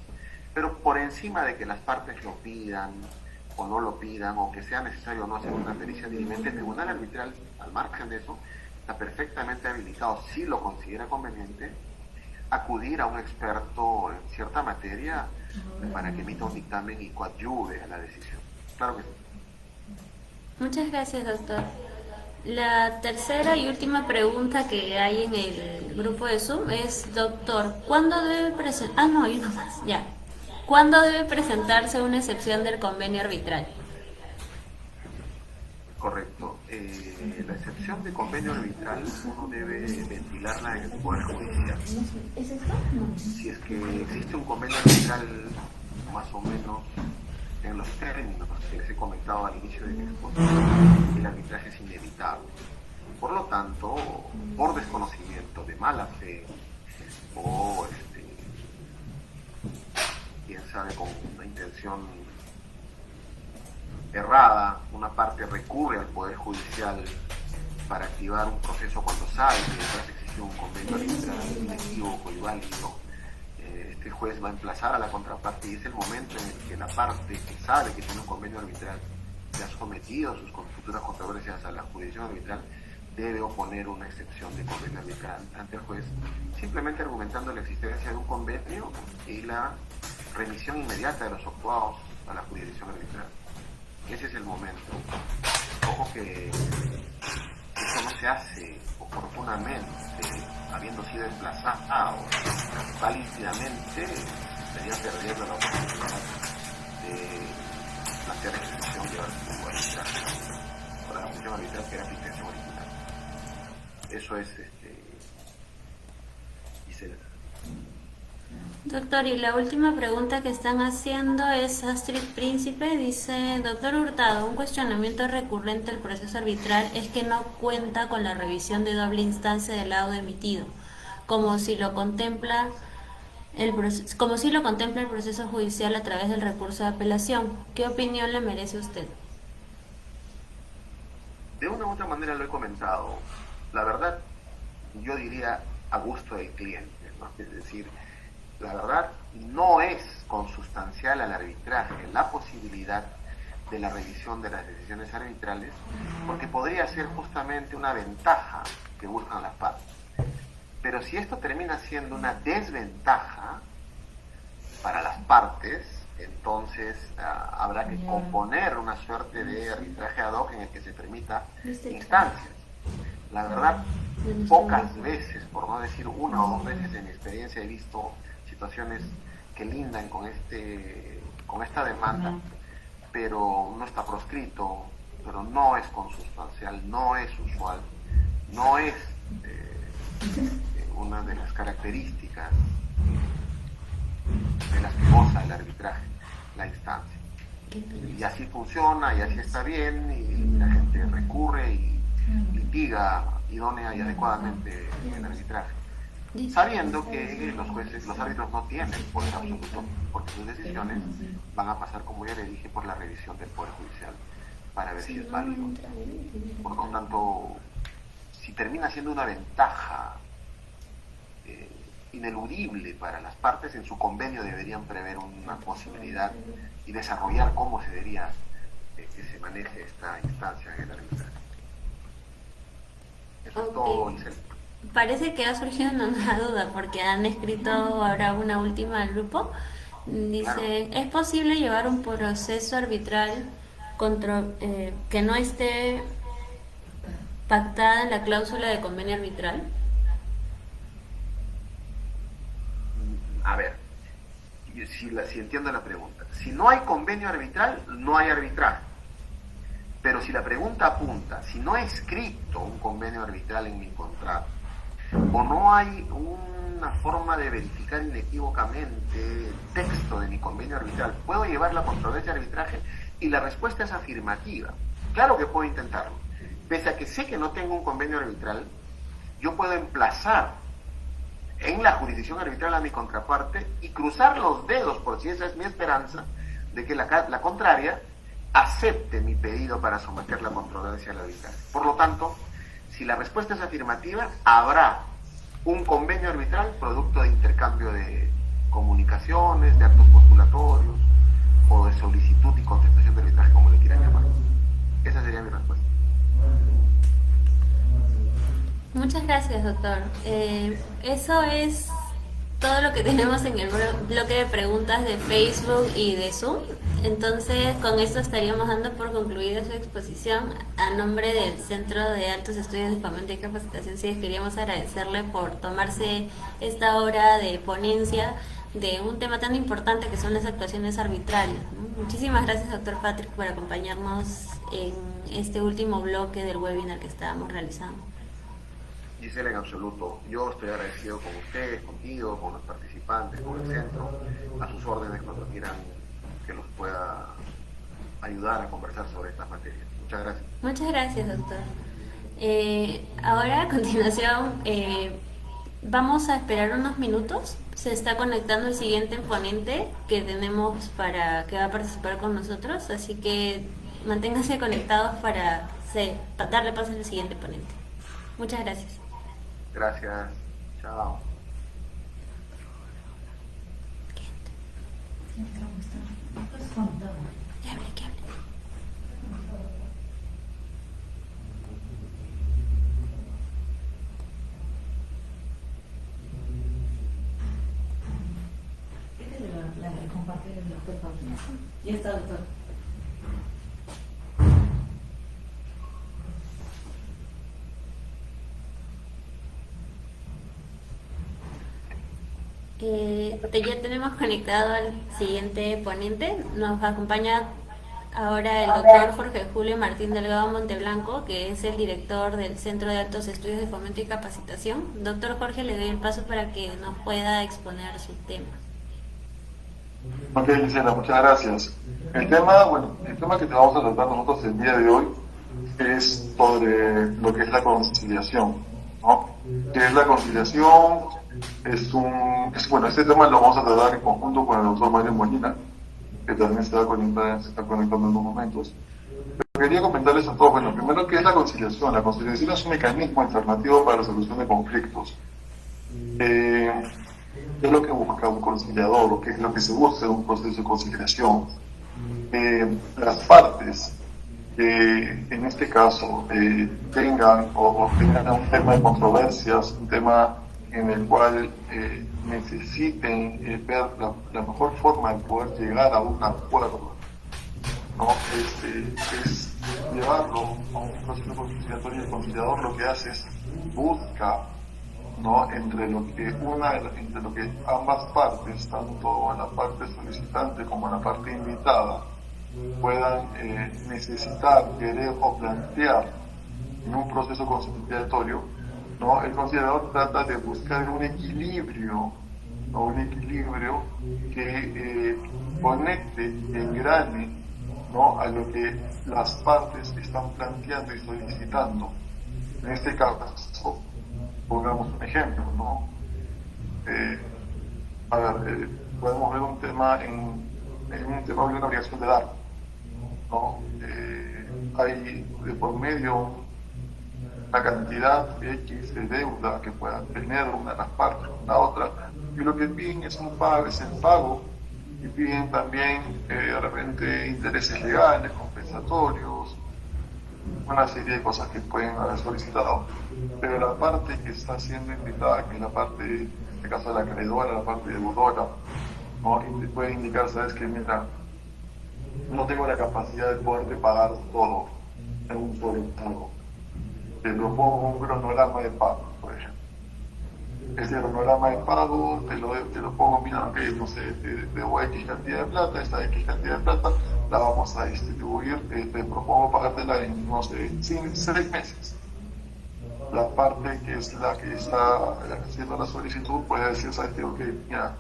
Pero por encima de que las partes lo pidan o no lo pidan, o que sea necesario o no hacer una pericia dirimente, el tribunal arbitral, al margen de eso, está perfectamente habilitado, si lo considera conveniente, acudir a un experto en cierta materia para que emita un dictamen y coadyuve a la decisión. Claro que sí. Muchas gracias, doctor. La tercera y última pregunta que hay en el grupo de Zoom es: doctor, ¿cuándo debe presentar? No, hay una más, ya. ¿Cuándo debe presentarse una excepción del convenio arbitral? Correcto. La excepción de convenio arbitral uno debe ventilarla en el Poder Judicial. Si es que existe un convenio arbitral más o menos en los términos que les he comentado al inicio de mi exposición, el arbitraje es inevitable. Por lo tanto, por desconocimiento, de mala fe, o quién sabe, con una intención errada, una parte recurre al Poder Judicial para activar un proceso cuando sabe que detrás existe un convenio arbitral inequívoco y válido. Este juez va a emplazar a la contraparte, y es el momento en el que la parte que sabe que tiene un convenio arbitral, que ha sometido sus futuras controversias a la jurisdicción arbitral, debe oponer una excepción de convenio arbitral ante el juez, simplemente argumentando la existencia de un convenio y la remisión inmediata de los actuados a la jurisdicción arbitral. Ese es el momento. Ojo que esto no se hace oportunamente, habiendo sido desplazado válidamente, estaría perdiendo la oportunidad de plantear ejecución y llevar su arbitraje. Por la función arbitral que era la intención original. Eso es, Gisela. Doctor, y la última pregunta que están haciendo es Astrid Príncipe. Dice: doctor Hurtado, un cuestionamiento recurrente del proceso arbitral es que no cuenta con la revisión de doble instancia del laudo emitido, como si lo contempla el proceso judicial a través del recurso de apelación. ¿Qué opinión le merece usted? De una u otra manera lo he comentado. La verdad, yo diría a gusto del cliente, ¿no? Es decir, la verdad no es consustancial al arbitraje la posibilidad de la revisión de las decisiones arbitrales, porque podría ser justamente una ventaja que buscan las partes. Pero si esto termina siendo una desventaja para las partes, entonces habrá que componer una suerte de arbitraje ad hoc en el que se permita instancias. La verdad, pocas veces, por no decir una o dos veces en mi experiencia, he visto situaciones que lindan con esta demanda, pero no está proscrito, pero no es consustancial, no es usual, no es una de las características de las que goza el arbitraje, la instancia. Y así funciona, y así está bien, y la gente recurre y litiga idónea y adecuadamente el arbitraje, sabiendo que los jueces, los árbitros no tienen poder absoluto, porque sus decisiones van a pasar, como ya le dije, por la revisión del Poder Judicial para ver si es válido. Por lo tanto, si termina siendo una ventaja ineludible para las partes, en su convenio deberían prever una posibilidad y desarrollar cómo se debería que se maneje esta instancia en el arbitraje. Eso es todo, Isel. Parece que ha surgido una duda porque han escrito ahora una última al grupo. Dice: claro, ¿es posible llevar un proceso arbitral que no esté pactada en la cláusula de convenio arbitral? A ver, si entiendo la pregunta. Si no hay convenio arbitral, no hay arbitraje. Pero si la pregunta apunta, si no he escrito un convenio arbitral en mi contrato, o no hay una forma de verificar inequívocamente el texto de mi convenio arbitral, ¿puedo llevar la controversia de arbitraje? Y la respuesta es afirmativa. Claro que puedo intentarlo. Pese a que sé que no tengo un convenio arbitral, yo puedo emplazar en la jurisdicción arbitral a mi contraparte y cruzar los dedos, por si esa es mi esperanza, de que la contraria acepte mi pedido para someter la controversia al arbitraje. Por lo tanto, si la respuesta es afirmativa, habrá un convenio arbitral producto de intercambio de comunicaciones, de actos postulatorios o de solicitud y contestación de arbitraje, como le quieran llamar. Esa sería mi respuesta. Muchas gracias, doctor. Eso es todo lo que tenemos en el bloque de preguntas de Facebook y de Zoom. Entonces, con esto estaríamos dando por concluida su exposición. A nombre del Centro de Altos Estudios de Fomento y Capacitación, sí, queríamos agradecerle por tomarse esta hora de ponencia de un tema tan importante que son las actuaciones arbitrales, ¿no? Muchísimas gracias, doctor Patrick, por acompañarnos en este último bloque del webinar que estábamos realizando. Gisela, en absoluto. Yo estoy agradecido con ustedes, contigo, con los participantes, con el centro, a sus órdenes cuando quieran que los pueda ayudar a conversar sobre estas materias. Muchas gracias. Muchas gracias, doctor. Ahora, a continuación, vamos a esperar unos minutos. Se está conectando el siguiente ponente que tenemos que va a participar con nosotros, así que manténganse conectados para darle paso al siguiente ponente. Muchas gracias. Gracias. Chao. Que hable. Compartir el doctor Paulina. Ya está, doctor. Ya tenemos conectado al siguiente ponente. Nos acompaña ahora el doctor Jorge Julio Martín Delgado Monteblanco, que es el director del Centro de Altos Estudios de Fomento y Capacitación. Doctor Jorge, le doy el paso para que nos pueda exponer su tema. Ok, Gisela, muchas gracias. El tema que te vamos a tratar nosotros el día de hoy es sobre lo que es la conciliación, ¿no? ¿Qué es la conciliación? Este tema lo vamos a tratar en conjunto con el doctor Mario Molina, que también se está conectando en unos momentos. Pero quería comentarles a todos, primero, ¿qué es la conciliación? La conciliación es un mecanismo alternativo para la solución de conflictos. ¿Qué es lo que busca un conciliador? ¿O qué es lo que se busca en un proceso de conciliación? Las partes que en este caso tengan un tema de controversias, un tema en el cual necesiten ver la mejor forma de poder llegar a un acuerdo, ¿no? Es llevarlo a un proceso conciliatorio, y el conciliador lo que hace es busca, ¿no? entre lo que ambas partes, tanto la parte solicitante como la parte invitada, puedan necesitar, querer o plantear en un proceso conciliatorio, ¿no? El conciliador trata de buscar un equilibrio, ¿no? Un equilibrio que conecte, engrane, ¿no? a lo que las partes están planteando y solicitando. En este caso, pongamos un ejemplo, ¿no? Podemos ver un tema en un tema de una obligación de dar, ¿no? Hay de por medio una cantidad X de deuda que pueda tener una de las partes con la otra, y lo que piden es el pago, y piden también de repente intereses legales, compensatorios, una serie de cosas que pueden haber solicitado. Pero la parte que está siendo invitada, que es la parte, en este caso la acreedora, la parte deudora, ¿no? Y te puede indicar, sabes que mira, no tengo la capacidad de poderte pagar todo en un solo pago. Te propongo un cronograma de pago, por ejemplo. Ese cronograma de pago te lo pongo, mira, ok, no sé, te debo X cantidad de plata, esta X cantidad de plata la vamos a distribuir, te propongo pagártela en, no sé, 6 meses. La parte que es la que está haciendo la solicitud puede decir, sabes que, ok, mira,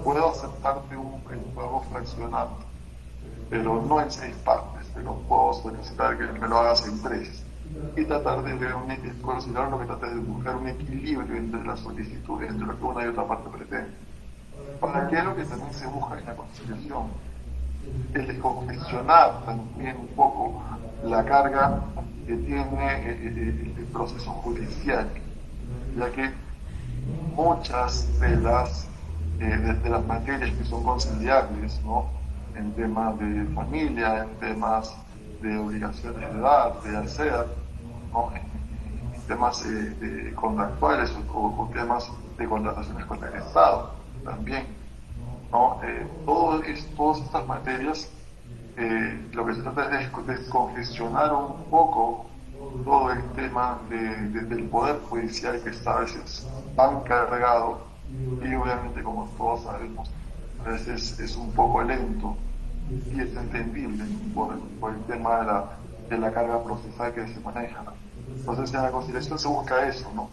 puedo aceptarte el pago fraccionado, pero no en 6 partes, pero puedo solicitar que me lo hagas en 3. Y tratar de ver considerar lo que trata es de buscar un equilibrio entre las solicitudes, entre lo que una y otra parte pretende. ¿Para qué es lo que también se busca en la conciliación? El descongestionar también un poco la carga que tiene el proceso judicial, ya que muchas de las materias que son conciliables, ¿no? En temas de familia, en temas de obligaciones de dar, de hacer, ¿no? En temas contractuales o temas de contrataciones con el Estado también, ¿no? Todas estas materias, lo que se trata es de descongestionar un poco todo el tema del poder judicial, que está a veces tan cargado, y obviamente, como todos sabemos, a veces es un poco lento, y es entendible por el tema de la carga procesal que se maneja. Entonces, en la conciliación se busca eso, ¿no?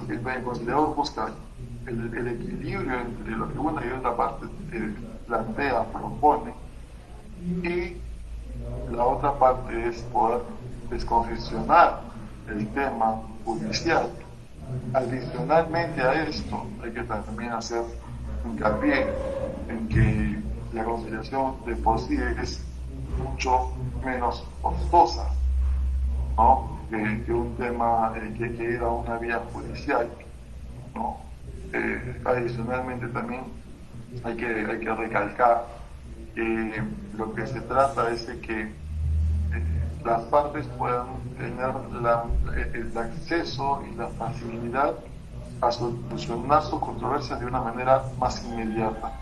El conciliador busca el equilibrio entre lo que una y otra parte plantea, propone, y la otra parte es poder descongestionar el tema judicial. Adicionalmente a esto, hay que también hacer hincapié en que la conciliación de por sí es mucho menos costosa, ¿no? que un tema que ir a una vía judicial, ¿no? Adicionalmente también hay que recalcar que lo que se trata es de que las partes puedan tener el acceso y la facilidad a solucionar sus controversias de una manera más inmediata,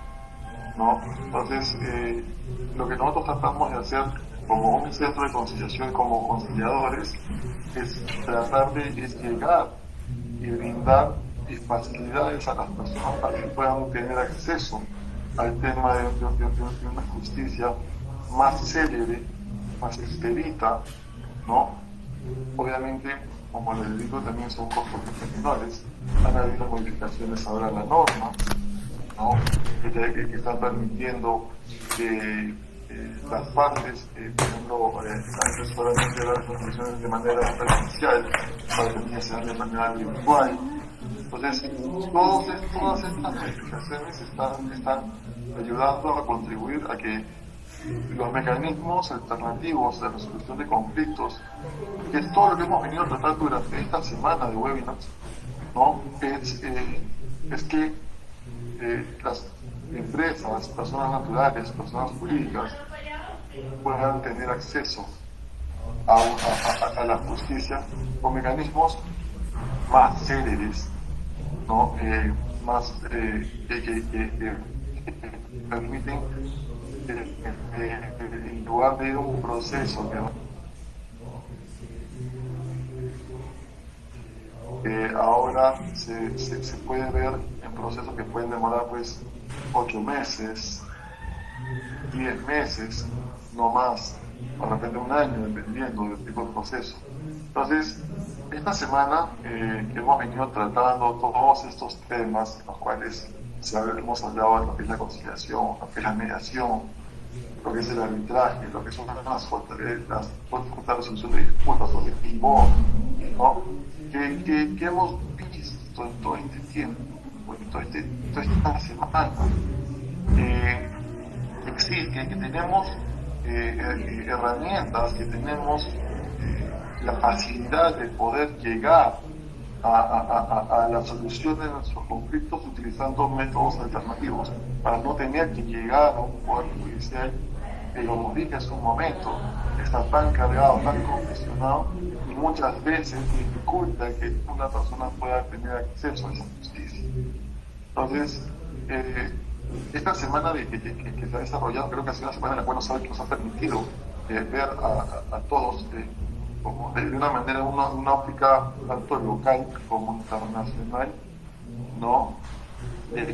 ¿no? Entonces, lo que nosotros tratamos de hacer como un centro de conciliación, como conciliadores, es tratar de llegar y brindar y facilidades a las personas para que puedan tener acceso al tema de una justicia más célebre, más expedita, ¿no? Obviamente, como les digo, también son costos menores. Han habido modificaciones ahora en la norma, ¿no? que están permitiendo que las partes, por ejemplo, antes solamente las resoluciones de manera presencial, ahora también se dan de manera virtual. Entonces, todas estas modificaciones están ayudando a contribuir a que los mecanismos alternativos de resolución de conflictos, que es todo lo que hemos venido tratando durante esta semana de webinars, ¿no? Es que las empresas, personas naturales, personas jurídicas puedan tener acceso a la justicia con mecanismos más céleres, ¿no? Más que permiten en lugar de un proceso que ahora se puede ver en procesos que pueden demorar pues 8 meses, 10 meses, no más, de repente un año, dependiendo del tipo de proceso. Entonces, esta semana que hemos venido tratando todos estos temas, los cuales hemos hablado de lo que es la conciliación, lo que es la mediación, lo que es el arbitraje, lo que son las juntas de resolución de disputas o de timón, ¿no? que hemos visto en todo este tiempo, en toda esta semana, existe, que tenemos herramientas, que tenemos la facilidad de poder llegar a la solución de nuestros conflictos utilizando métodos alternativos, para no tener que llegar a un poder judicial que, como dije hace un momento, está tan cargado, tan congestionado, y muchas veces dificulta que una persona pueda tener acceso a esa justicia. Entonces, esta semana que se ha desarrollado, creo que ha sido una semana en la cual nos ha permitido ver a todos como de una manera, una óptica tanto local como internacional, ¿no?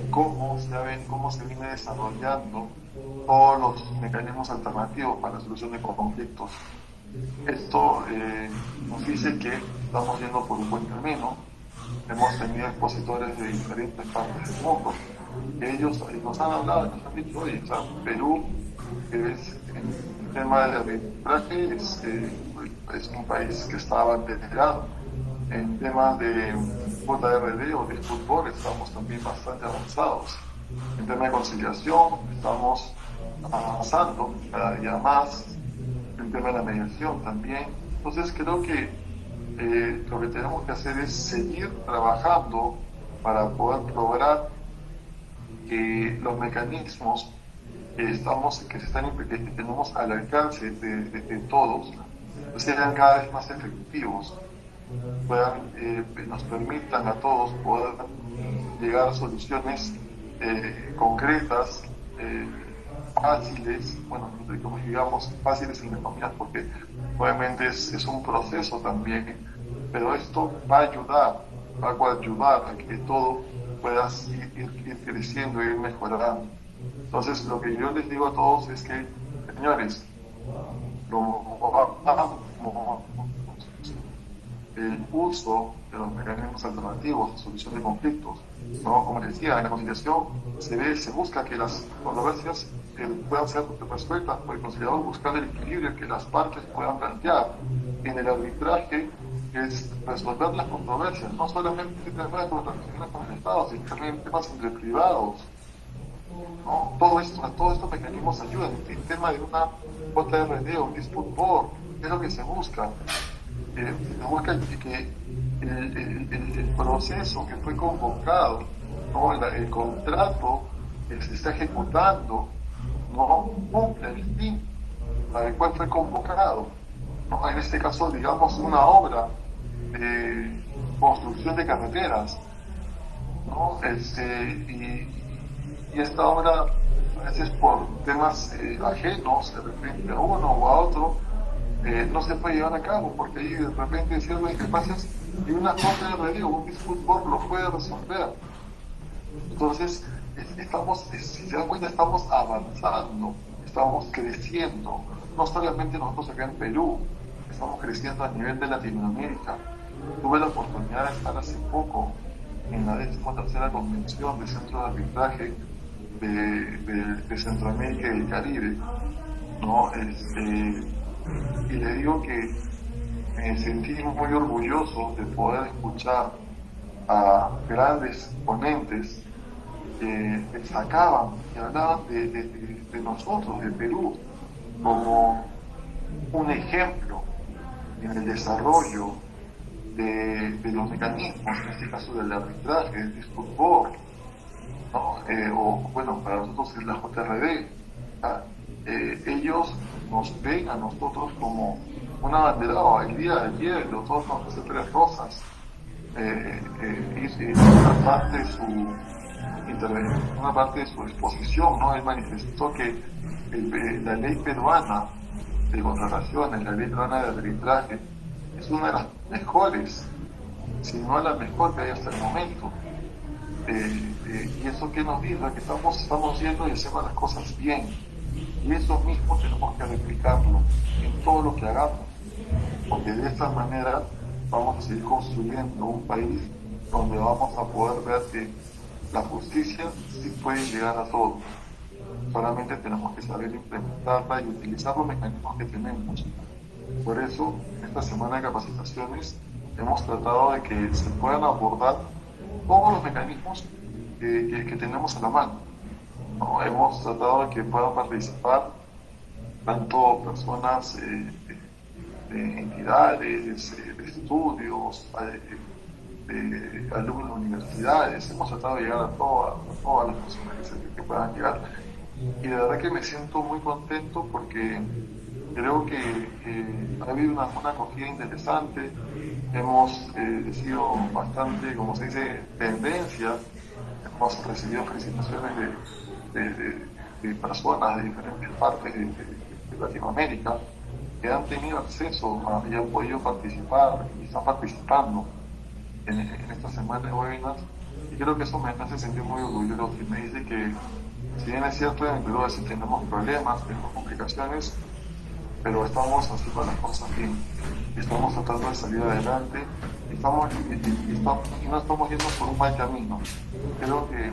Cómo se viene desarrollando todos los mecanismos alternativos para la solución de conflictos. Esto nos dice que estamos yendo por un buen camino. Hemos tenido expositores de diferentes partes del mundo. Ellos nos han hablado, nos han dicho, oye, Perú, en el tema del arbitraje, es un país que está abanderado. En temas de JRD o de fútbol estamos también bastante avanzados. En tema de conciliación estamos avanzando cada día más. En tema de la mediación también. Entonces creo que lo que tenemos que hacer es seguir trabajando para poder lograr que los mecanismos que tenemos al alcance de todos sean cada vez más efectivos, nos permitan a todos poder llegar a soluciones concretas, fáciles, bueno, como digamos, fáciles en comillas, porque obviamente es un proceso también, pero esto va a ayudar a que todo pueda ir creciendo y ir mejorando. Entonces, lo que yo les digo a todos es que, señores, el uso de los mecanismos alternativos de solución de conflictos, ¿no? Como les decía, en la conciliación se busca que las controversias puedan ser resueltas por el conciliador, buscando el equilibrio que las partes puedan plantear. En el arbitraje es resolver las controversias, no solamente temas de relaciones con el Estado, sino también temas entre privados, ¿no? Todos estos mecanismos ayudan. El tema de una JRD o un dispute board, es lo que se busca. Se busca que el proceso que fue convocado, ¿no? el contrato que se está ejecutando, no cumple el fin para el cual fue convocado, ¿no? En este caso, digamos, una obra de construcción de carreteras, ¿no? Y esta obra, a veces por temas ajenos, de repente a uno o a otro, no se puede llevar a cabo, porque ahí de repente hay ciertas discrepancias y una corte de radio, un fútbol lo puede resolver. Entonces, si se dan cuenta, estamos avanzando, estamos creciendo, no solamente nosotros acá en Perú, estamos creciendo a nivel de Latinoamérica. Tuve la oportunidad de estar hace poco en la 13ª Convención de Centro de Arbitraje de Centroamérica y del Caribe, ¿no? Y le digo que me sentí muy orgulloso de poder escuchar a grandes ponentes que destacaban, que hablaban de nosotros, de Perú, como un ejemplo en el desarrollo de los mecanismos, en este caso del arbitraje, del fútbol, ¿no? O bueno, para nosotros es la JRD. Ellos nos ven a nosotros como un abanderado. El día de ayer el doctor Juan José Pérez Rosas hizo una parte de su exposición, ¿no? Él manifestó que la ley peruana de contrataciones, la ley peruana de arbitraje, es una de las mejores, si no la mejor que hay hasta el momento. Y eso que nos dice que estamos yendo y hacemos las cosas bien. Y eso mismo tenemos que replicarlo en todo lo que hagamos, porque de esta manera vamos a seguir construyendo un país donde vamos a poder ver que la justicia sí puede llegar a todos. Solamente tenemos que saber implementarla y utilizar los mecanismos que tenemos. Por eso, esta semana de capacitaciones hemos tratado de que se puedan abordar todos los mecanismos que tenemos a la mano, ¿no? Hemos tratado de que puedan participar tanto personas de entidades, de estudios, de alumnos de universidades. Hemos tratado de llegar a todas las personas que puedan llegar. Y de verdad que me siento muy contento porque creo que ha habido una acogida interesante. Hemos sido bastante, como se dice, tendencia. Hemos recibido felicitaciones de personas de diferentes partes de Latinoamérica que han tenido acceso y han podido participar y están participando en esta semana de webinars. Y creo que eso me hace sentir muy orgulloso y me dice que, si bien es cierto, en Perú a veces tenemos problemas, tenemos complicaciones, pero estamos haciendo las cosas bien, estamos tratando de salir adelante y no estamos yendo por un mal camino. Creo que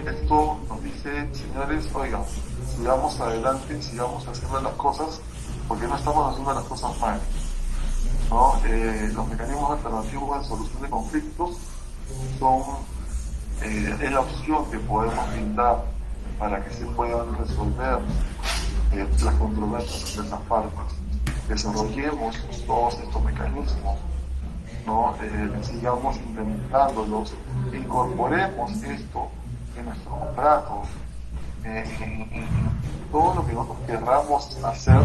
esto nos dice, señores, oigan, sigamos adelante, sigamos haciendo las cosas, porque no estamos haciendo las cosas mal, ¿no? Los mecanismos alternativos de solución de conflictos es la opción que podemos brindar para que se puedan resolver las controversias de esas partes. Desarrollemos todos estos mecanismos, ¿no? Sigamos implementándolos, incorporemos esto en nuestro contrato, en todo lo que nosotros querramos hacer,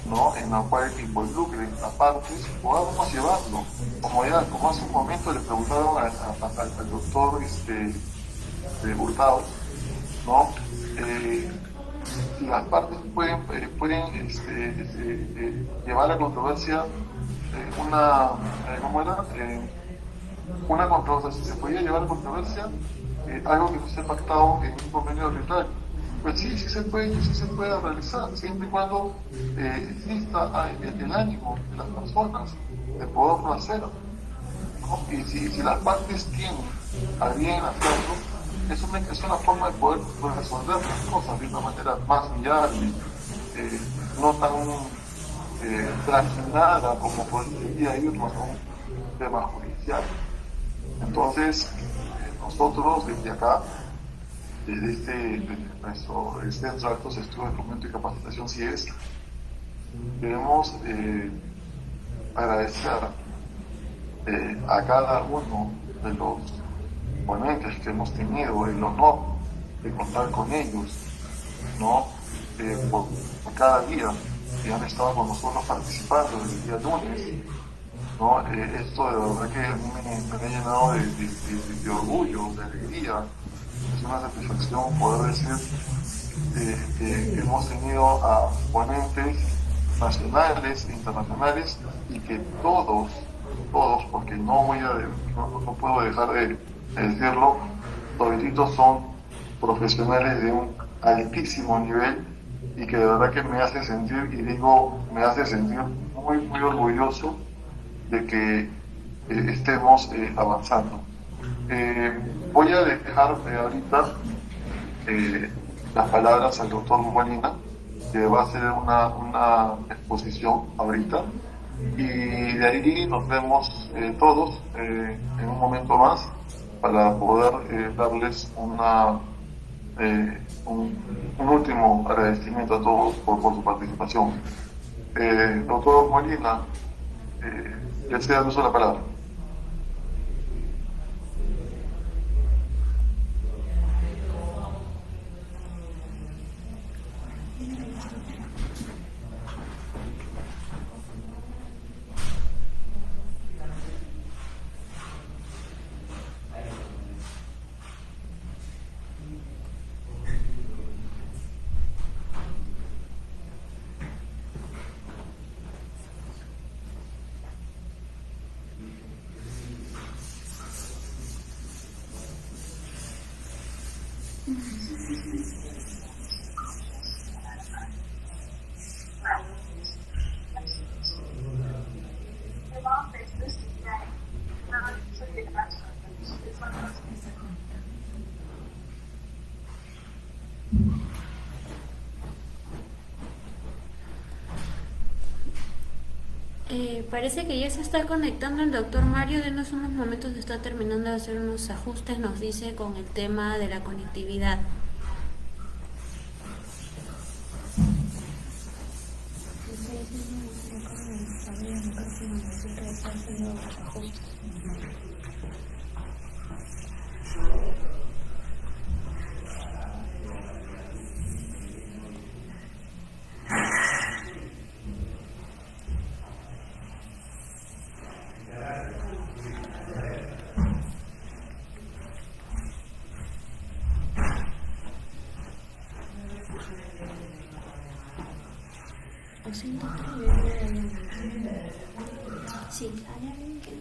¿no? En la cual involucren a partes, podamos llevarlo. Como hace un momento le preguntaron al doctor Hurtado, ¿no? Si las partes pueden llevar a la controversia una controversia, si se podía llevar a controversia algo que se ha pactado en un convenio arbitral. Pues sí se puede realizar, siempre y cuando exista el ánimo de las personas de poderlo hacer, ¿no? Y si las partes tienen a bien hacerlo, es una forma de poder resolver las cosas de una manera más viable, no tan trajinada como podría irnos a un tema judicial. Entonces, nosotros desde acá, desde nuestro Centro de Altos Estudios de Fomento y Capacitación CIES, queremos agradecer a cada uno de los ponentes que hemos tenido el honor de contar con ellos, ¿no? Por cada día que han estado con nosotros participando desde el día lunes, ¿no? Esto de verdad que a mí me ha llenado de orgullo, de alegría. Es una satisfacción poder decir que hemos tenido a ponentes nacionales e internacionales, y que todos, porque no puedo dejar de decirlo, todititos son profesionales de un altísimo nivel, y que de verdad que me hace sentir, me hace sentir muy, muy orgulloso de que estemos avanzando. Voy a dejar ahorita las palabras al doctor Molina, que va a hacer una exposición ahorita, y de ahí nos vemos todos en un momento más para poder darles un último agradecimiento a todos por su participación. Doctor Molina, le cedo el uso de la palabra. Parece que ya se está conectando el doctor Mario. Denos unos momentos, está terminando de hacer unos ajustes, nos dice, con el tema de la conectividad. Sí, hay alguien que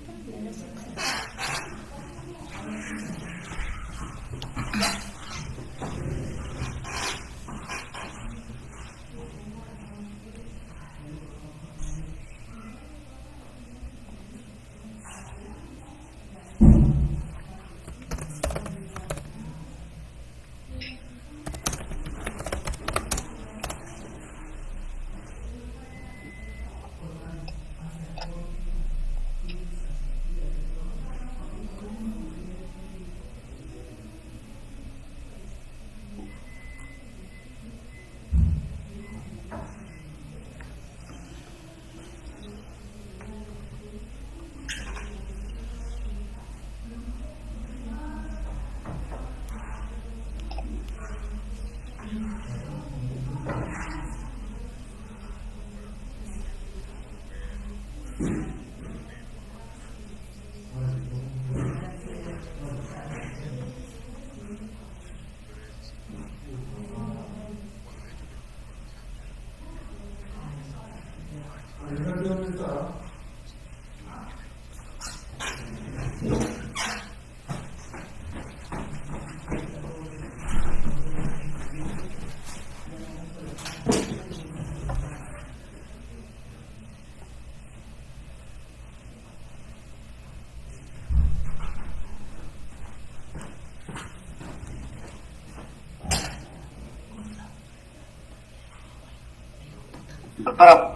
Doctora.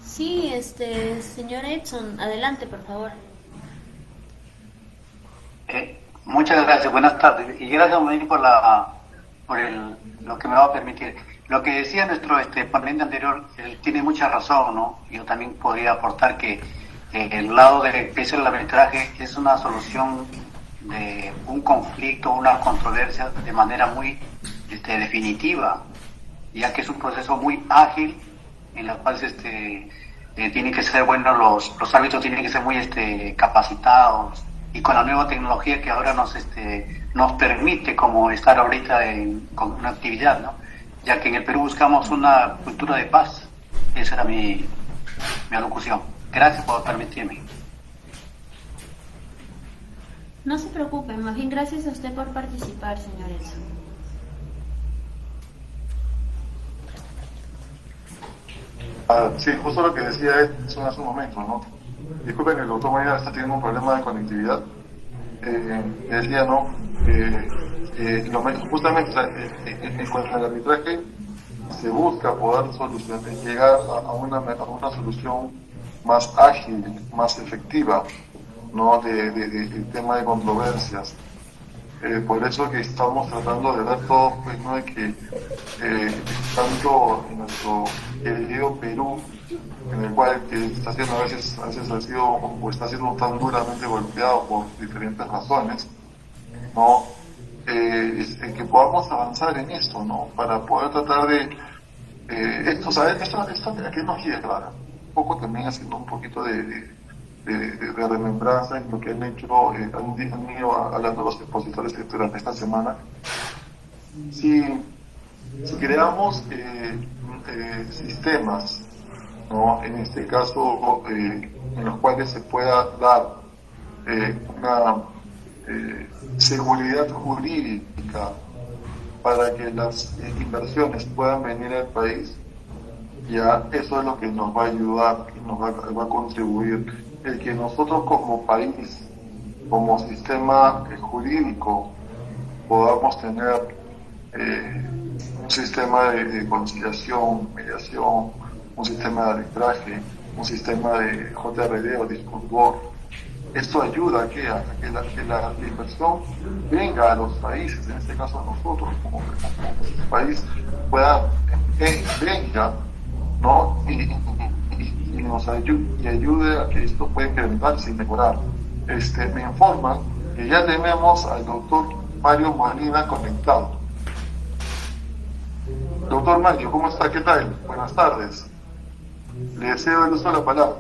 Sí, señor Edson, adelante, por favor. Muchas gracias, buenas tardes. Y gracias lo que me va a permitir. Lo que decía nuestro ponente anterior, él tiene mucha razón, ¿no? Yo también podría aportar que el lado del peso del arbitraje es una solución de un conflicto, una controversia de manera muy definitiva, ya que es un proceso muy ágil en la cual tienen que ser los árbitros tienen que ser muy capacitados, y con la nueva tecnología que ahora nos permite como estar ahorita con una actividad, ¿no? ya que en el Perú buscamos una cultura de paz. Esa era mi alocución. Gracias por permitirme. No se preocupen, más bien gracias a usted por participar, señor Elson. Sí, justo lo que decía Edson hace un momento, ¿no? Disculpen, el doctor María está teniendo un problema de conectividad. Decía, ¿no? Justamente, o sea, con el arbitraje se busca poder llegar a una solución más ágil, más efectiva, ¿no? Del tema de controversias. Por eso que estamos tratando de ver todo, pues, ¿no? De que tanto en nuestro querido Perú, en el cual que está siendo a veces ha sido o está siendo tan duramente golpeado por diferentes razones, ¿no? En que podamos avanzar en esto, ¿no? Para poder tratar de esto aquí nos lleva un poco también haciendo un poquito de remembranza en lo que han hecho, han ido hablando los expositores durante esta semana. Si creamos sistemas, ¿no? En este caso, en los cuales se pueda dar una seguridad jurídica para que las inversiones puedan venir al país, ya eso es lo que nos va a ayudar y nos va a contribuir. El que nosotros como país, como sistema jurídico, podamos tener un sistema de conciliación, mediación, un sistema de arbitraje, un sistema de JRD o dispute board. Esto ayuda a que la inversión venga a los países, en este caso a nosotros como país, venga, ¿no? Y nos ayude a que esto pueda incrementarse y mejorar. Me informan que ya tenemos al doctor Mario Molina conectado. Doctor Mario, ¿cómo está? ¿Qué tal? Buenas tardes. Le deseo el uso de la palabra.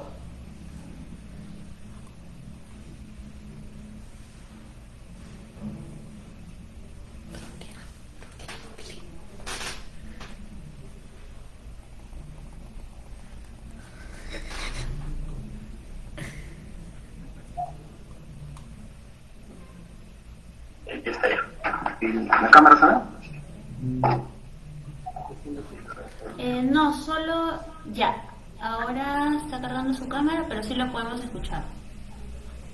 ¿La cámara se ve? No, solo ya. Ahora está cargando su cámara, pero sí lo podemos escuchar.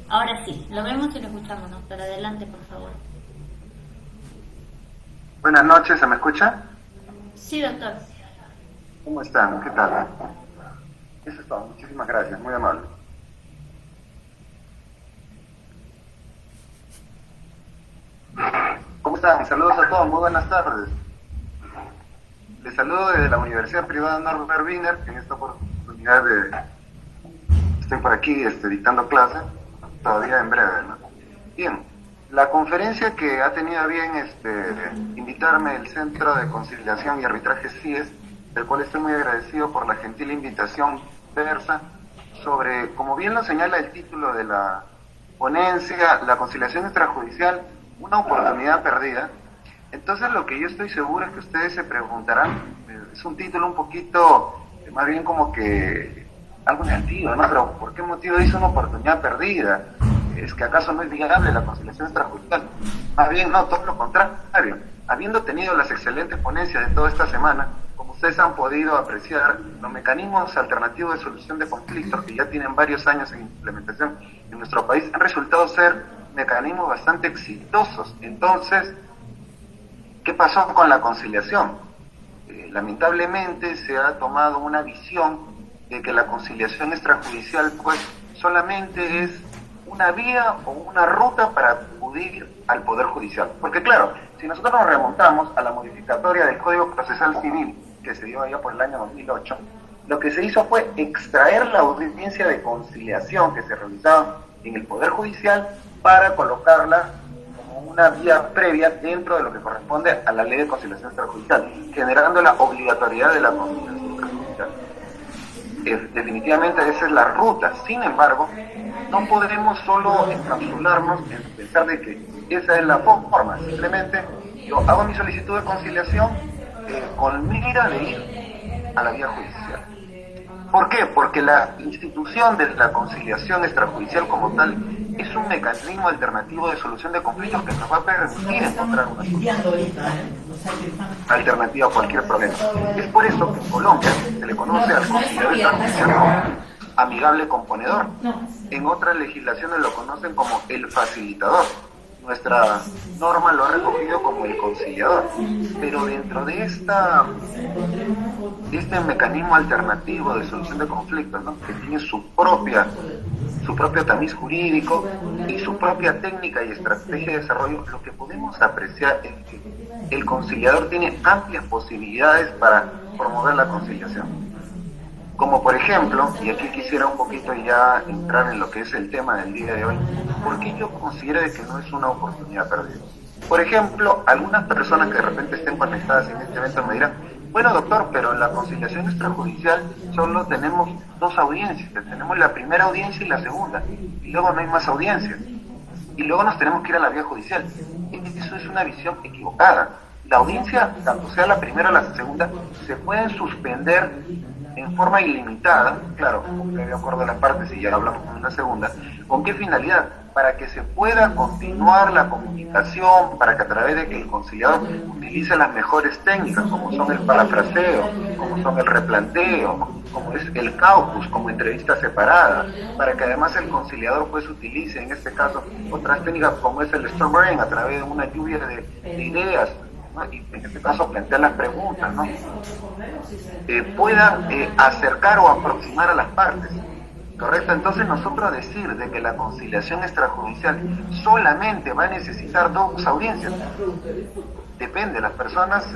Ahora sí, lo vemos y lo escuchamos, ¿no? Pero adelante, por favor. Buenas noches, ¿se me escucha? Sí, doctor. ¿Cómo están? ¿Qué tal? Eso es todo, muchísimas gracias, muy amable. ¿Cómo están? Saludos a todos, muy buenas tardes. Les saludo desde la Universidad Privada Norbert Wiener, que en esta oportunidad estoy por aquí dictando clase, todavía en breve, ¿no? Bien, la conferencia que ha tenido a bien invitarme el Centro de Conciliación y Arbitraje CIES, del cual estoy muy agradecido por la gentil invitación versa sobre, como bien lo señala el título de la ponencia, la conciliación extrajudicial, una oportunidad perdida. Entonces lo que yo estoy seguro es que ustedes se preguntarán, es un título un poquito, más bien como que algo negativo, ¿no? Pero ¿por qué motivo dice una oportunidad perdida? ¿Es que acaso no es viable la conciliación extrajudicial? Más bien no, todo lo contrario. Habiendo tenido las excelentes ponencias de toda esta semana, como ustedes han podido apreciar, los mecanismos alternativos de solución de conflictos que ya tienen varios años en implementación en nuestro país han resultado ser mecanismos bastante exitosos. Entonces, ¿qué pasó con la conciliación? Lamentablemente se ha tomado una visión de que la conciliación extrajudicial pues solamente es una vía o una ruta para acudir al Poder Judicial. Porque claro, si nosotros nos remontamos a la modificatoria del Código Procesal Civil que se dio allá por el año 2008, lo que se hizo fue extraer la audiencia de conciliación que se realizaba en el Poder Judicial para colocarla como una vía previa dentro de lo que corresponde a la Ley de Conciliación Extrajudicial, generando la obligatoriedad de la conciliación extrajudicial. Definitivamente esa es la ruta. Sin embargo, no podemos solo encapsularnos en pensar de que esa es la forma. Simplemente yo hago mi solicitud de conciliación con mira de ir a la vía judicial. ¿Por qué? Porque la institución de la conciliación extrajudicial como tal es un mecanismo alternativo de solución de conflictos que nos va a permitir encontrar una solución alternativa a cualquier problema. Es por eso que en Colombia se le conoce al conciliador extrajudicial como amigable componedor. En otras legislaciones lo conocen como el facilitador. Nuestra norma lo ha recogido como el conciliador, pero dentro de este mecanismo alternativo de solución de conflictos, ¿no?, que tiene su propio tamiz jurídico y su propia técnica y estrategia de desarrollo, lo que podemos apreciar es que el conciliador tiene amplias posibilidades para promover la conciliación. Como por ejemplo, y aquí quisiera un poquito ya entrar en lo que es el tema del día de hoy, porque yo considero que no es una oportunidad perdida. Por ejemplo, algunas personas que de repente estén conectadas en este evento me dirán, bueno doctor, pero en la conciliación extrajudicial solo tenemos 2 audiencias, tenemos la primera audiencia y la segunda, y luego no hay más audiencias, y luego nos tenemos que ir a la vía judicial. Eso es una visión equivocada. La audiencia, tanto sea la primera o la segunda, se pueden suspender en forma ilimitada, claro, de acuerdo a las partes, y ya hablamos con una segunda. ¿Con qué finalidad? Para que se pueda continuar la comunicación, para que a través de que el conciliador utilice las mejores técnicas, como son el parafraseo, como son el replanteo, como es el caucus, como entrevista separada, para que además el conciliador pues utilice en este caso otras técnicas como es el stormbrain, a través de una lluvia de ideas, ¿no?, y en este caso plantear las preguntas, ¿no?, pueda acercar o aproximar a las partes, ¿correcto? Entonces nosotros decir de que la conciliación extrajudicial solamente va a necesitar 2 audiencias, depende de las personas,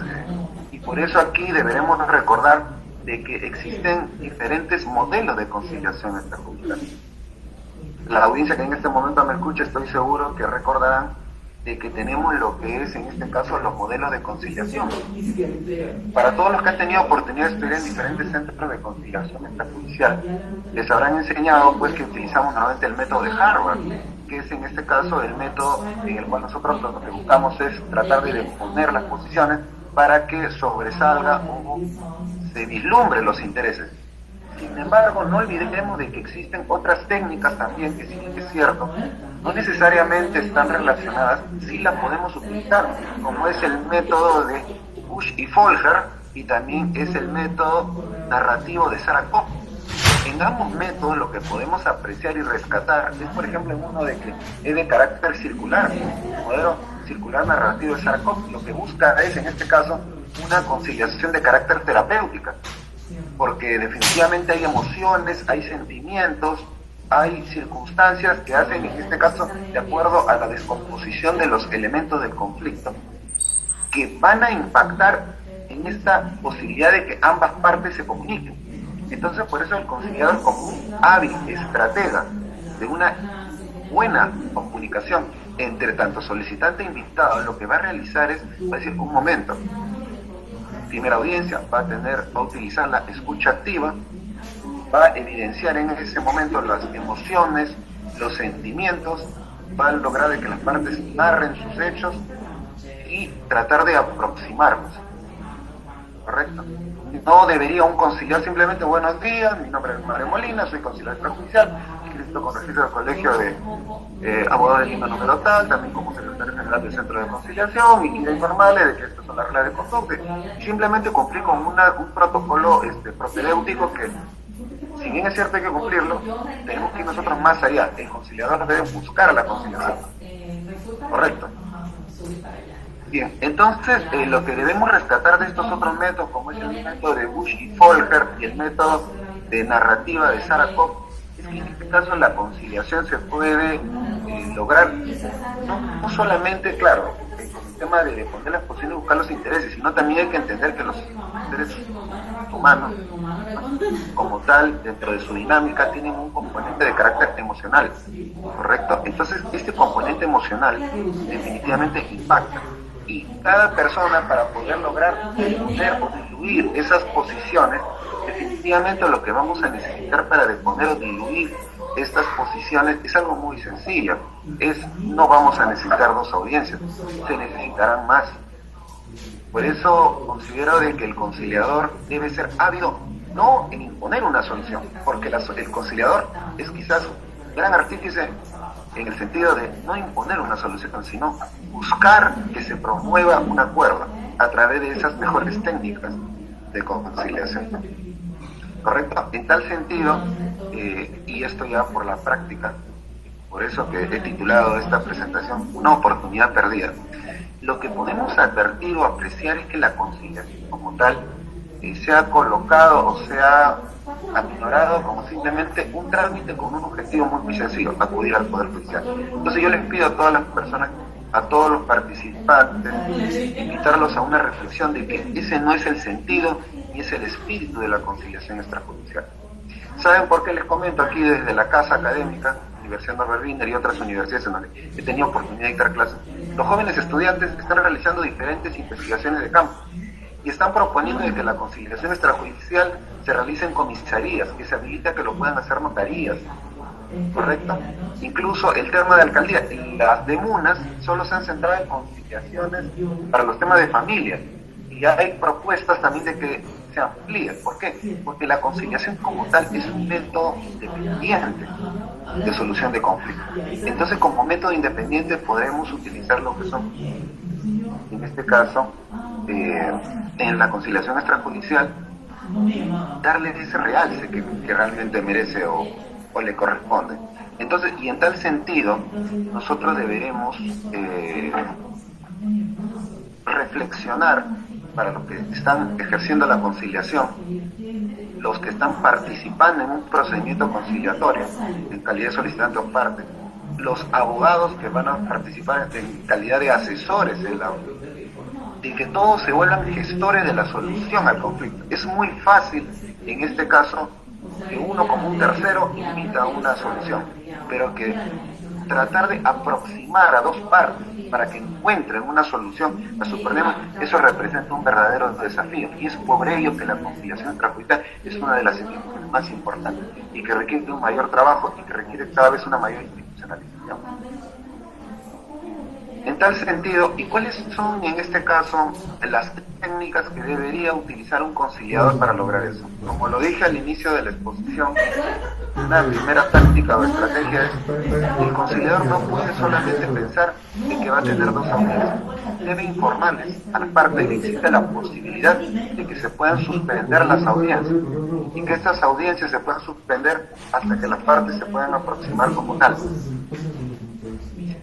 y por eso aquí deberemos recordar de que existen diferentes modelos de conciliación extrajudicial. La audiencia que en este momento me escucha, estoy seguro que recordarán de que tenemos lo que es en este caso los modelos de conciliación. Para todos los que han tenido oportunidad de estudiar en diferentes centros de conciliación extrajudicial, les habrán enseñado pues que utilizamos nuevamente el método de Harvard, que es en este caso el método en el cual nosotros lo que buscamos es tratar de deponer las posiciones para que sobresalga o se vislumbre los intereses. Sin embargo, no olvidemos de que existen otras técnicas también que, si bien es cierto, no necesariamente están relacionadas, sí las podemos utilizar, como es el método de Bush y Folger, y también es el método narrativo de Sarah-Koch. En ambos métodos lo que podemos apreciar y rescatar es, por ejemplo, en uno de que es de carácter circular, el modelo circular narrativo de Sarah-Koch, lo que busca es, en este caso, una conciliación de carácter terapéutica, porque definitivamente hay emociones, hay sentimientos, hay circunstancias que hacen, en este caso, de acuerdo a la descomposición de los elementos del conflicto, que van a impactar en esta posibilidad de que ambas partes se comuniquen. Entonces, por eso el conciliador, como un hábil estratega de una buena comunicación entre tanto solicitante e invitado, lo que va a realizar es, va a decir, un momento, primera audiencia, va a utilizar la escucha activa, va a evidenciar en ese momento las emociones, los sentimientos, va a lograr de que las partes narren sus hechos y tratar de aproximarnos, ¿correcto? No debería un conciliador simplemente, buenos días, mi nombre es Mario Molina, soy conciliador extrajudicial, inscrito con registro del Colegio de Abogados de Lima número tal, también como secretario general del Centro de Conciliación, y quiero informarle de que estas son las reglas de conducta. Simplemente cumplir con un protocolo propedéutico que, si bien es cierto hay que cumplirlo, tenemos que ir nosotros más allá. El conciliador debe buscar a la conciliación. Correcto. Bien, entonces lo que debemos rescatar de estos otros métodos, como es el método de Bush y Folger y el método de narrativa de Sarah-Koch, es que en este caso la conciliación se puede lograr no solamente, claro, con el tema de poner las posiciones y buscar los intereses, sino también hay que entender que los seres humanos, como tal, dentro de su dinámica, tienen un componente de carácter emocional, ¿correcto? Entonces, este componente emocional definitivamente impacta. Y cada persona, para poder lograr deponer o diluir esas posiciones, definitivamente lo que vamos a necesitar para deponer o diluir estas posiciones es algo muy sencillo. No vamos a necesitar 2 audiencias, se necesitarán más. Por eso considero de que el conciliador debe ser ávido no en imponer una solución, porque el conciliador es quizás un gran artífice en el sentido de no imponer una solución, sino buscar que se promueva un acuerdo a través de esas mejores técnicas de conciliación. ¿Correcto? En tal sentido, y esto ya por la práctica, por eso que he titulado esta presentación Una oportunidad perdida, lo que podemos advertir o apreciar es que la conciliación como tal se ha colocado o se ha aminorado como simplemente un trámite con un objetivo muy sencillo: acudir al Poder Judicial. Entonces yo les pido a todas las personas, a todos los participantes, invitarlos a una reflexión de que ese no es el sentido ni es el espíritu de la conciliación extrajudicial. ¿Saben por qué les comento aquí desde la Casa Académica, Universidad Norbert Wiener y otras universidades en donde he tenido oportunidad de dictar clases? Los jóvenes estudiantes están realizando diferentes investigaciones de campo y están proponiendo de que la conciliación extrajudicial se realice en comisarías, que se habilita que lo puedan hacer notarías, ¿correcto? Incluso el tema de alcaldía, las demunas solo se han centrado en conciliaciones para los temas de familia, y hay propuestas también de que se amplíe. ¿Por qué? Porque la conciliación como tal es un método independiente de solución de conflictos. Entonces, como método independiente podremos utilizar lo que son, en este caso, en la conciliación extrajudicial, darle ese realce que realmente merece o le corresponde. Entonces, y en tal sentido, nosotros deberemos reflexionar para los que están ejerciendo la conciliación, los que están participando en un procedimiento conciliatorio en calidad de solicitante o parte, los abogados que van a participar en calidad de asesores en la, y que todos se vuelvan gestores de la solución al conflicto. Es muy fácil en este caso que uno como un tercero imita una solución, pero que tratar de aproximar a dos partes para que encuentren una solución a su problema, eso representa un verdadero desafío, y es por ello que la conciliación extrajudicial es una de las instituciones más importantes y que requiere un mayor trabajo y que requiere cada vez una mayor institucionalización. En tal sentido, ¿y cuáles son en este caso las técnicas que debería utilizar un conciliador para lograr eso? Como lo dije al inicio de la exposición, una primera táctica o estrategia es: el conciliador no puede solamente pensar en que va a tener dos audiencias. Debe informarles a las partes que existe la posibilidad de que se puedan suspender las audiencias y que estas audiencias se puedan suspender hasta que las partes se puedan aproximar como tal.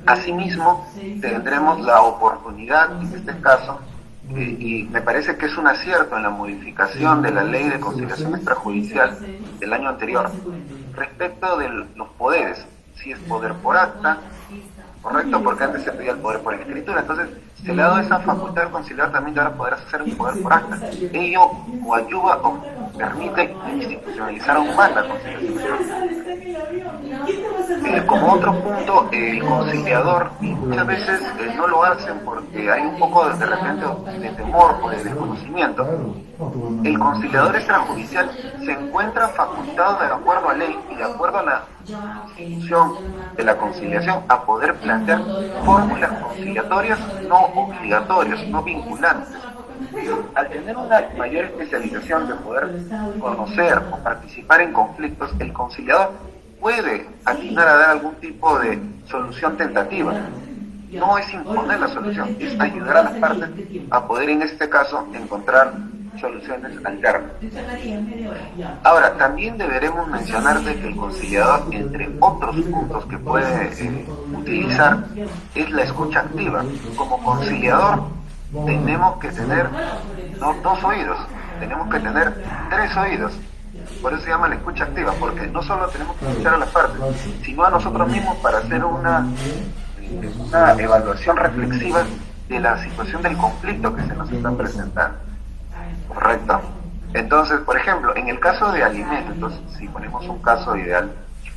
Asimismo, tendremos la oportunidad, en este caso, y me parece que es un acierto en la modificación de la ley de conciliación extrajudicial del año anterior, respecto de los poderes, si es poder por acta, correcto, porque antes se pedía el poder por escritura. Entonces se le ha dado esa facultad al conciliador también de ahora poder hacer un poder por acta. Ello o ayuda o permite institucionalizar aún más la conciliación. Como otro punto, el conciliador, y muchas veces no lo hacen porque hay un poco de repente de temor o de desconocimiento. El conciliador extrajudicial se encuentra facultado de acuerdo a ley y de acuerdo a la institución de la conciliación a poder plantear fórmulas conciliatorias no obligatorias, no vinculantes. Al tener una mayor especialización de poder conocer o participar en conflictos, el conciliador puede atinar a dar algún tipo de solución tentativa. No es imponer la solución, es ayudar a las partes a poder, en este caso, encontrar soluciones alternas. Ahora, también deberemos mencionar de que el conciliador, entre otros puntos que puede utilizar, es la escucha activa. Como conciliador tenemos que tener no dos oídos, tenemos que tener 3 oídos. Por eso se llama la escucha activa, porque no solo tenemos que escuchar a las partes, sino a nosotros mismos para hacer una evaluación reflexiva de la situación del conflicto que se nos está presentando. Correcto. Entonces, por ejemplo, en el caso de alimentos, si ponemos un caso ideal,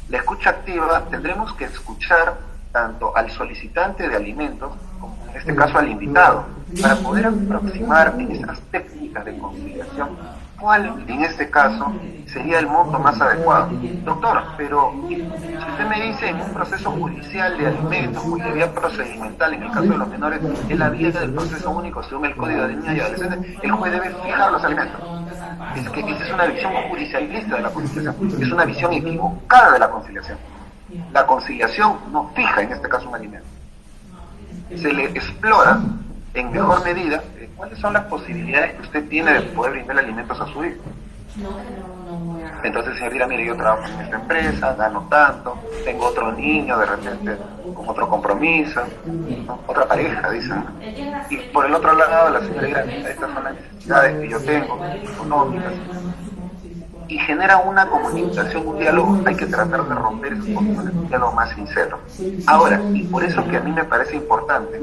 la escucha activa tendremos que escuchar tanto al solicitante de alimentos como en este caso al invitado, para poder aproximar en esas técnicas técnicas de conciliación, ¿cuál en este caso sería el monto más adecuado? Doctor, pero si usted me dice en un proceso judicial de alimentos, cuya vía procedimental en el caso de los menores es la vía del proceso único según el Código de Niños y Adolescentes, el juez debe fijar los alimentos. Es que esa es una visión judicialista de la conciliación, es una visión equivocada de la conciliación. La conciliación no fija en este caso un alimento. Se le explora en mejor medida cuáles son las posibilidades que usted tiene de poder brindar alimentos a su hijo. Entonces, señor, dirá, mire, yo trabajo en esta empresa, gano tanto, tengo otro niño de repente con otro compromiso, ¿no? Otra pareja, dicen. Y por el otro lado, la señora dirá, mira, estas son las necesidades que yo tengo, económicas. Y genera una comunicación, un diálogo. Hay que tratar de romper esos conflictos, un diálogo más sincero. Ahora, y por eso que a mí me parece importante,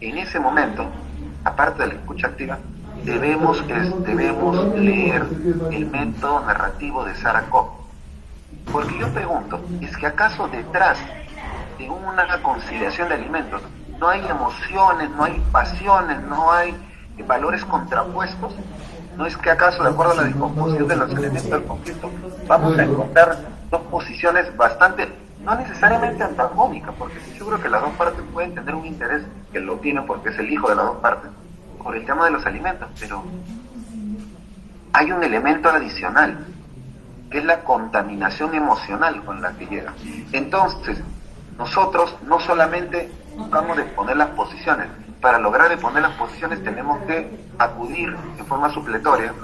en ese momento, aparte de la escucha activa, debemos leer el método narrativo de Sarah Koch. Porque yo pregunto, ¿es que acaso detrás de una conciliación de alimentos no hay emociones, no hay pasiones, no hay valores contrapuestos? ¿No es que acaso, de acuerdo a la descomposición de los elementos del conflicto, vamos a encontrar dos posiciones bastante, no necesariamente antagónicas, porque estoy seguro que las dos partes pueden tener un interés, que lo tienen porque es el hijo de las dos partes, por el tema de los alimentos, pero hay un elemento adicional, que es la contaminación emocional con la que llega. Entonces, nosotros no solamente buscamos exponer las posiciones, para lograr exponer las posiciones tenemos que acudir en forma supletoria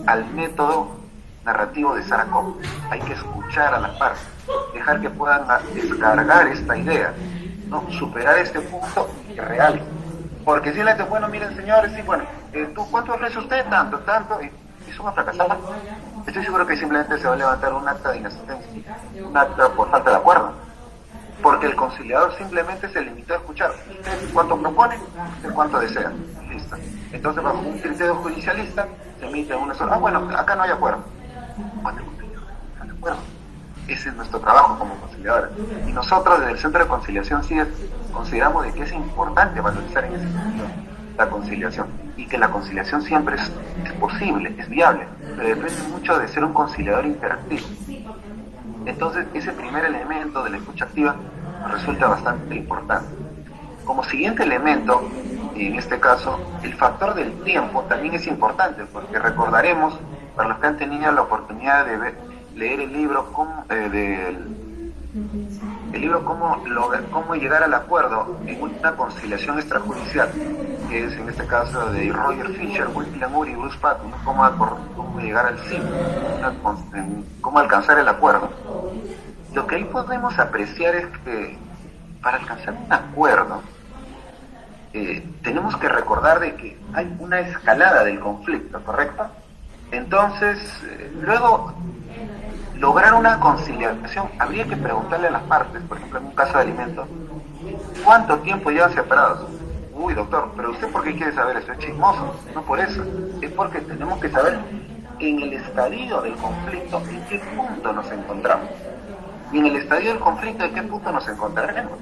al método narrativo de Sarah Koch. Hay que escuchar a las partes, dejar que puedan descargar esta idea, ¿no? Superar este punto real. Porque si le dice, bueno, miren señores, sí, bueno, ¿tú cuánto ofrece usted? Tanto, y son a fracasar. Estoy seguro que simplemente se va a levantar un acta de inasistencia, un acta por falta de acuerdo. Porque el conciliador simplemente se limitó a escuchar. ¿Usted cuánto propone? ¿Usted cuánto desea? Listo. Entonces, bajo un criterio judicialista, se emite una sola. Bueno, acá no hay acuerdo. Bueno, no hay acuerdo. Ese es nuestro trabajo como conciliadores. Y nosotros, desde el Centro de Conciliación CIES, consideramos de que es importante valorizar en ese sentido la conciliación. Y que la conciliación siempre es posible, es viable, pero depende mucho de ser un conciliador interactivo. Entonces, ese primer elemento de la escucha activa resulta bastante importante. Como siguiente elemento, en este caso, el factor del tiempo también es importante, porque recordaremos, para los que han tenido la oportunidad de leer el libro, cómo llegar al acuerdo en una conciliación extrajudicial, que es en este caso de Roger Fisher, William Lamour y Bruce Patton, cómo llegar al sí, cómo alcanzar el acuerdo. Lo que ahí podemos apreciar es que para alcanzar un acuerdo tenemos que recordar de que hay una escalada del conflicto, ¿correcto? Entonces, luego lograr una conciliación, habría que preguntarle a las partes, por ejemplo en un caso de alimentos, ¿cuánto tiempo llevan separados? Uy, doctor, pero ¿usted por qué quiere saber eso? Es chismoso. No por eso, es porque tenemos que saber en el estadio del conflicto en qué punto nos encontramos. Y en el estadio del conflicto, ¿en qué punto nos encontraremos?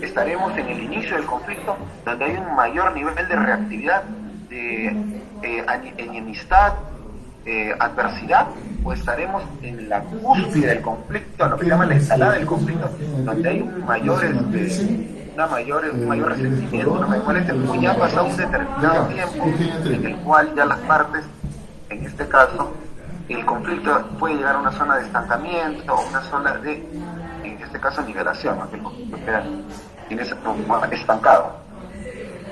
Estaremos en el inicio del conflicto, donde hay un mayor nivel de reactividad, de enemistad, adversidad, o estaremos en la cúspide del conflicto, lo que llaman la escalada del conflicto, donde hay un mayor resentimiento, una mayor molestia, pues ya ha pasado un determinado tiempo en el cual ya las partes, en este caso, el conflicto puede llegar a una zona de estancamiento o una zona de, en este caso, nivelación, ¿no? Que el conflicto queda en ese punto estancado.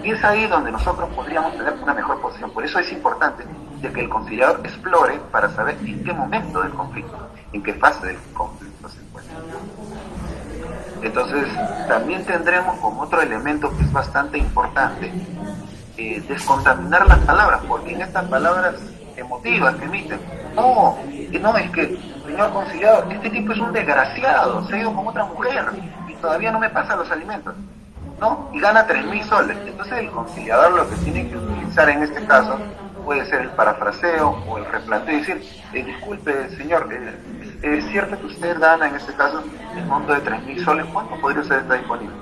Y es ahí donde nosotros podríamos tener una mejor posición. Por eso es importante de que el conciliador explore para saber en qué momento del conflicto, en qué fase del conflicto se encuentra. Entonces, también tendremos como otro elemento que es bastante importante, descontaminar las palabras, porque en estas palabras emotivas que emiten, no, es que, señor conciliador, este tipo es un desgraciado, se ha ido con otra mujer y todavía no me pasa los alimentos, ¿no? Y gana 3.000 soles. Entonces el conciliador lo que tiene que utilizar en este caso puede ser el parafraseo o el replanteo y decir, disculpe señor, es cierto que usted gana en este caso el monto de 3.000 soles, ¿cuánto podría usted estar disponible?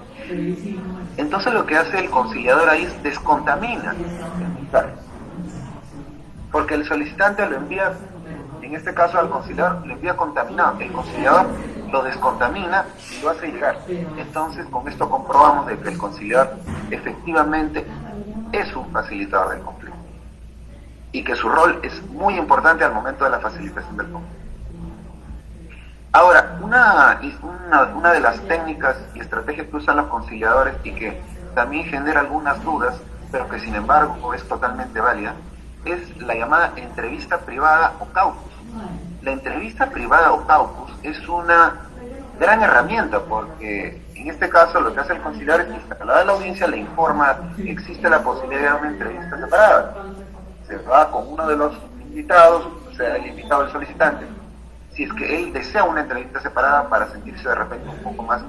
Entonces lo que hace el conciliador ahí es descontamina el mensaje. porque el solicitante lo envía, en este caso al conciliador, lo envía contaminado, el conciliador lo descontamina y lo hace llegar. Entonces con esto comprobamos de que el conciliador efectivamente es un facilitador del conflicto y que su rol es muy importante al momento de la facilitación del conflicto. Ahora, una de las técnicas y estrategias que usan los conciliadores y que también genera algunas dudas, pero que sin embargo es totalmente válida, es la llamada entrevista privada o caucus. La entrevista privada o caucus es una gran herramienta porque en este caso lo que hace el conciliador es que instalada la audiencia le informa que existe la posibilidad de una entrevista separada. Se va con uno de los invitados, o sea, el invitado el solicitante, si es que él desea una entrevista separada para sentirse de repente un poco más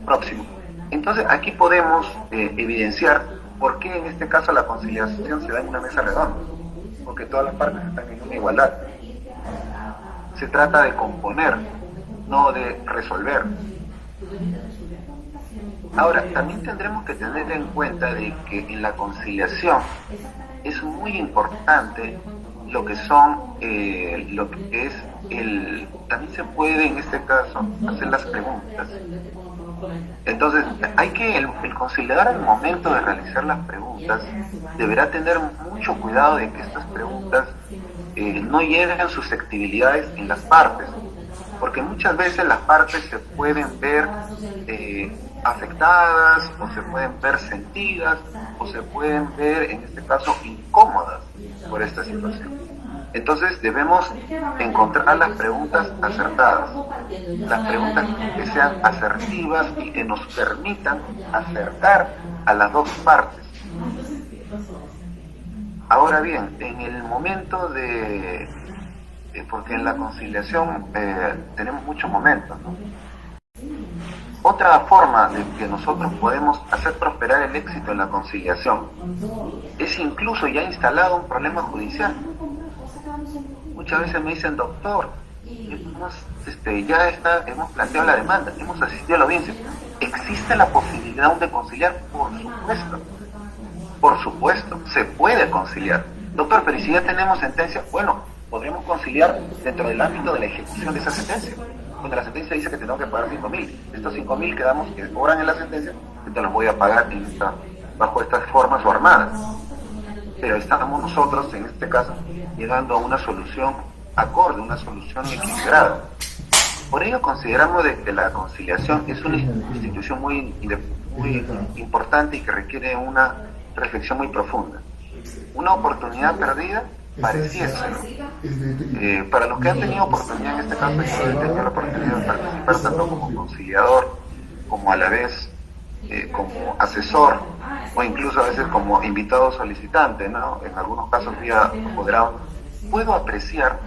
próximo. Entonces aquí podemos evidenciar por qué en este caso la conciliación se da en una mesa redonda, porque todas las partes están en una igualdad. Se trata de componer, no de resolver. Ahora, también tendremos que tener en cuenta de que en la conciliación es muy importante lo que son, lo que es también se puede en este caso hacer las preguntas. Entonces, el conciliador al momento de realizar las preguntas deberá tener mucho cuidado de que estas preguntas no lleven susceptibilidades en las partes, porque muchas veces las partes se pueden ver afectadas, o se pueden ver sentidas, o se pueden ver, en este caso, incómodas por esta situación. Entonces debemos encontrar las preguntas acertadas, las preguntas que sean asertivas y que nos permitan acercar a las dos partes. Ahora bien, en el momento porque en la conciliación tenemos muchos momentos, ¿no? Otra forma de que nosotros podemos hacer prosperar el éxito en la conciliación es incluso ya instalado un problema judicial. Muchas veces me dicen, doctor, hemos planteado la demanda, hemos asistido a la audiencia. ¿Existe la posibilidad de conciliar? Por supuesto, se puede conciliar. Doctor, pero si ya tenemos sentencia, bueno, podremos conciliar dentro del ámbito de la ejecución de esa sentencia. Cuando la sentencia dice que tenemos que pagar 5.000, estos 5.000 que cobran en la sentencia, entonces los voy a pagar bajo estas formas o armadas. Pero estamos nosotros, en este caso, llegando a una solución acorde, una solución equilibrada. Por ello consideramos de que la conciliación es una institución muy importante y que requiere una reflexión muy profunda. Una oportunidad perdida pareciese, ¿no? Para los que han tenido oportunidad, en este caso yo he tenido la oportunidad de participar tanto como conciliador, como a la vez como asesor, o incluso a veces como invitado solicitante, ¿no? En algunos casos vía apoderado, puedo apreciar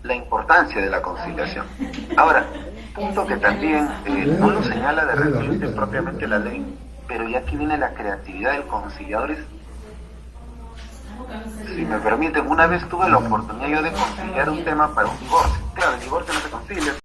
la importancia de la conciliación. Ahora, punto que también no lo señala de repente propiamente la ley, pero ya aquí viene la creatividad del conciliador. Si me permiten, una vez tuve la oportunidad yo de conciliar un tema para un divorcio. Claro, el divorcio no se concilia,